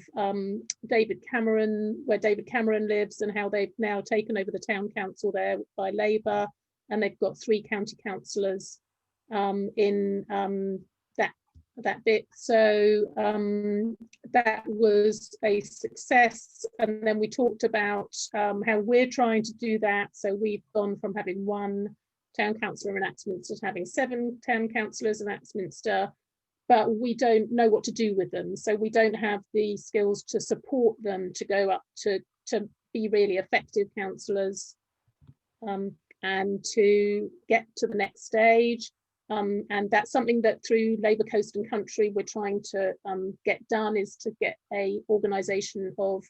David Cameron, where David Cameron lives, and how they've now taken over the town council there by Labour, and they've got 3 county councillors in that bit. So that was a success. And then we talked about how we're trying to do that. So we've gone from having 1 town councillor in Axminster to having 7 town councillors in Axminster, but we don't know what to do with them. So we don't have the skills to support them to go up to be really effective councillors and to get to the next stage. And that's something that through Labour Coast and Country we're trying to get done, is to get a organisation of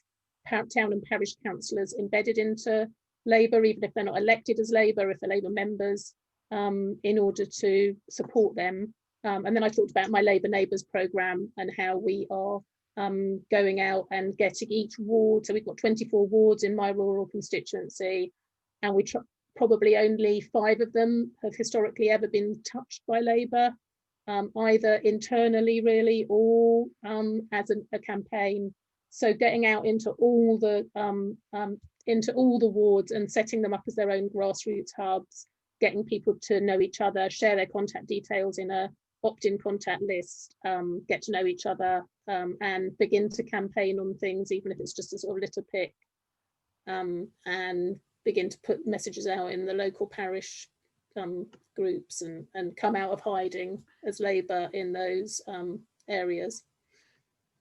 town and parish councillors embedded into Labour, even if they're not elected as Labour, if they're Labour members, in order to support them. And then I talked about my Labour Neighbours programme and how we are going out and getting each ward. So we've got 24 wards in my rural constituency, and we probably only 5 of them have historically ever been touched by Labour, either internally really or as a campaign. So getting out into all the wards and setting them up as their own grassroots hubs, getting people to know each other, share their contact details in a opt-in contact list, get to know each other, and begin to campaign on things, even if it's just a sort of litter pick, and begin to put messages out in the local parish groups and come out of hiding as Labour in those areas.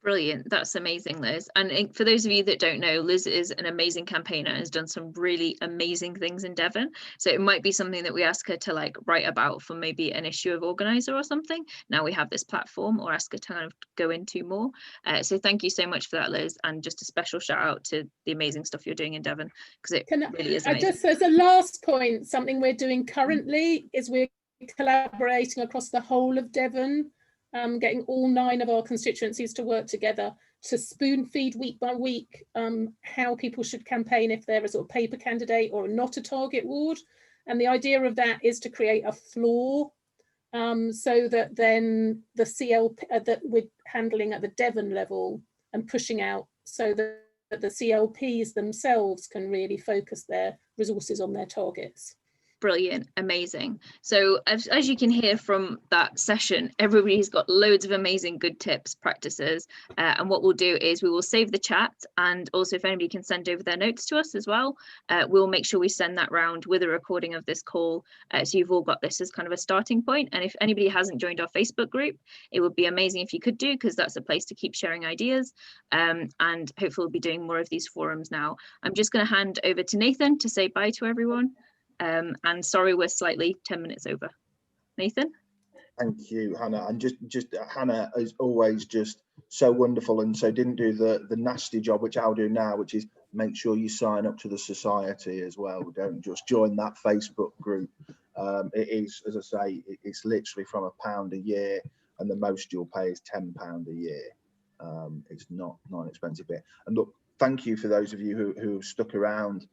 Brilliant. That's amazing, Liz. And for those of you that don't know, Liz is an amazing campaigner and has done some really amazing things in Devon. So it might be something that we ask her to like write about for maybe an issue of organiser or something. Now we have this platform, or ask her to kind of go into more. So thank you so much for that, Liz. And just a special shout out to the amazing stuff you're doing in Devon, because it really is amazing. Just as a last point, something we're doing currently is we're collaborating across the whole of Devon, getting all 9 of our constituencies to work together to spoon feed week by week how people should campaign if they're a sort of paper candidate or not a target ward. And the idea of that is to create a floor so that then the CLP that we're handling at the Devon level and pushing out, so that that the CLPs themselves can really focus their resources on their targets. Brilliant, amazing. So as you can hear from that session, everybody's got loads of amazing good tips, practices, and what we'll do is we will save the chat, and also if anybody can send over their notes to us as well, we'll make sure we send that round with a recording of this call, so you've all got this as kind of a starting point. And if anybody hasn't joined our Facebook group, it would be amazing if you could do, because that's a place to keep sharing ideas, and hopefully we'll be doing more of these forums now. I'm just going to hand over to Nathan to say bye to everyone. And sorry, we're slightly 10 minutes over. Nathan? Thank you, Hannah. And just Hannah is always just so wonderful, and so didn't do the nasty job, which I'll do now, which is make sure you sign up to the society as well. Don't just join that Facebook group. It is, as I say, it's literally from £1 a year, and the most you'll pay is £10 a year. It's not an expensive bit. And look, thank you for those of you who have stuck around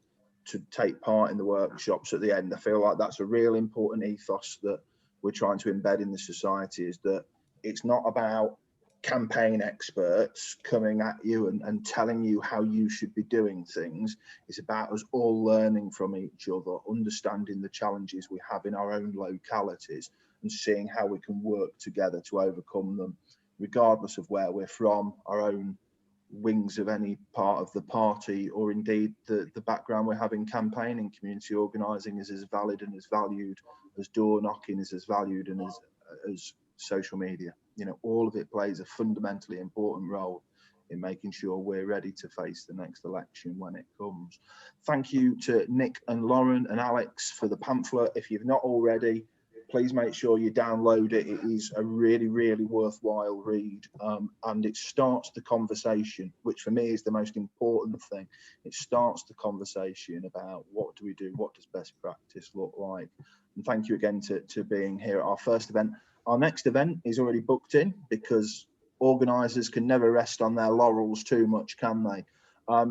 to take part in the workshops at the end. I feel like that's a real important ethos that we're trying to embed in the society, is that it's not about campaign experts coming at you and telling you how you should be doing things. It's about us all learning from each other, understanding the challenges we have in our own localities, and seeing how we can work together to overcome them, regardless of where we're from, our own wings of any part of the party, or indeed the background we have in campaigning. Community organising is as valid and as valued as door knocking, is as valued and as social media. You know, all of it plays a fundamentally important role in making sure we're ready to face the next election when it comes. Thank you to Nik and Lauren and Alex for the pamphlet. If you've not already, please make sure you download it. It is a really, really worthwhile read, and it starts the conversation, which for me is the most important thing. It starts the conversation about what do we do, what does best practice look like. And thank you again to being here at our first event. Our next event is already booked in, because organisers can never rest on their laurels too much, can they?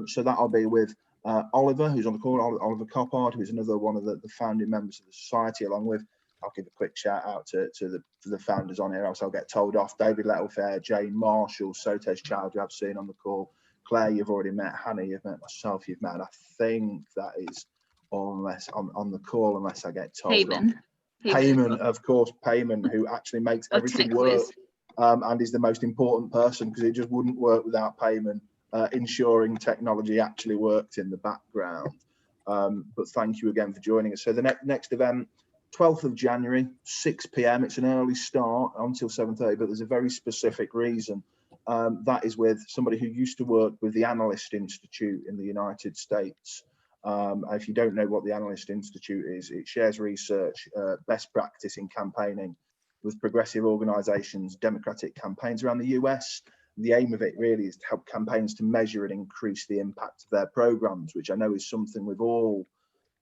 So that'll be with Oliver, who's on the call, Oliver Coppard, who's another one of the founding members of the society, along with, I'll give a quick shout out to the founders on here, else I'll get told off: David Littlefair, Jane Marshall, Sotesh Child, you have seen on the call, Claire, you've already met, Hannah, you've met, myself, you've met, and I think that is all, unless on the call, unless I get told off. Payman, of course, Payman, who actually makes everything work, and is the most important person, because it just wouldn't work without Payman ensuring technology actually worked in the background. But thank you again for joining us. So the next event, 12th of January, 6 p.m. It's an early start until 7:30, but there's a very specific reason. That is with somebody who used to work with the Analyst Institute in the United States. If you don't know what the Analyst Institute is, it shares research, best practice in campaigning with progressive organisations, democratic campaigns around the US. The aim of it really is to help campaigns to measure and increase the impact of their programmes, which I know is something we've all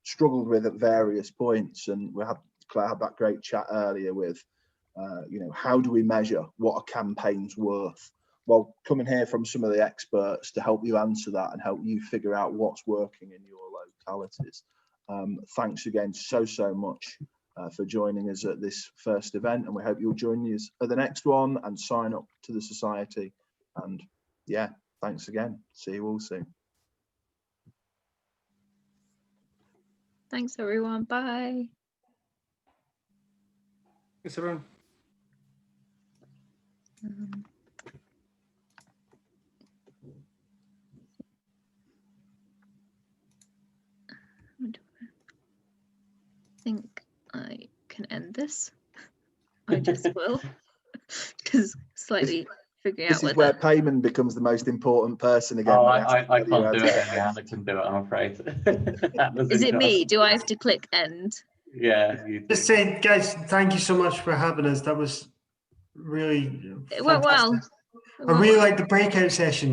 struggled with at various points. And Claire had that great chat earlier with, you know, how do we measure what a campaign's worth? Well, come and hear from some of the experts to help you answer that and help you figure out what's working in your localities. Thanks again so much for joining us at this first event, and we hope you'll join us at the next one and sign up to the society. And yeah, thanks again. See you all soon. Thanks everyone. Bye. Thanks everyone. I think I can end this. I just will, because slightly figuring out this is where Payman becomes the most important person again. Oh, I can't do it. Hannah can do it, I'm afraid. Is it me? Do I have to click end? Yeah. Just saying, guys, thank you so much for having us. That was really It went well. I really like the breakout session.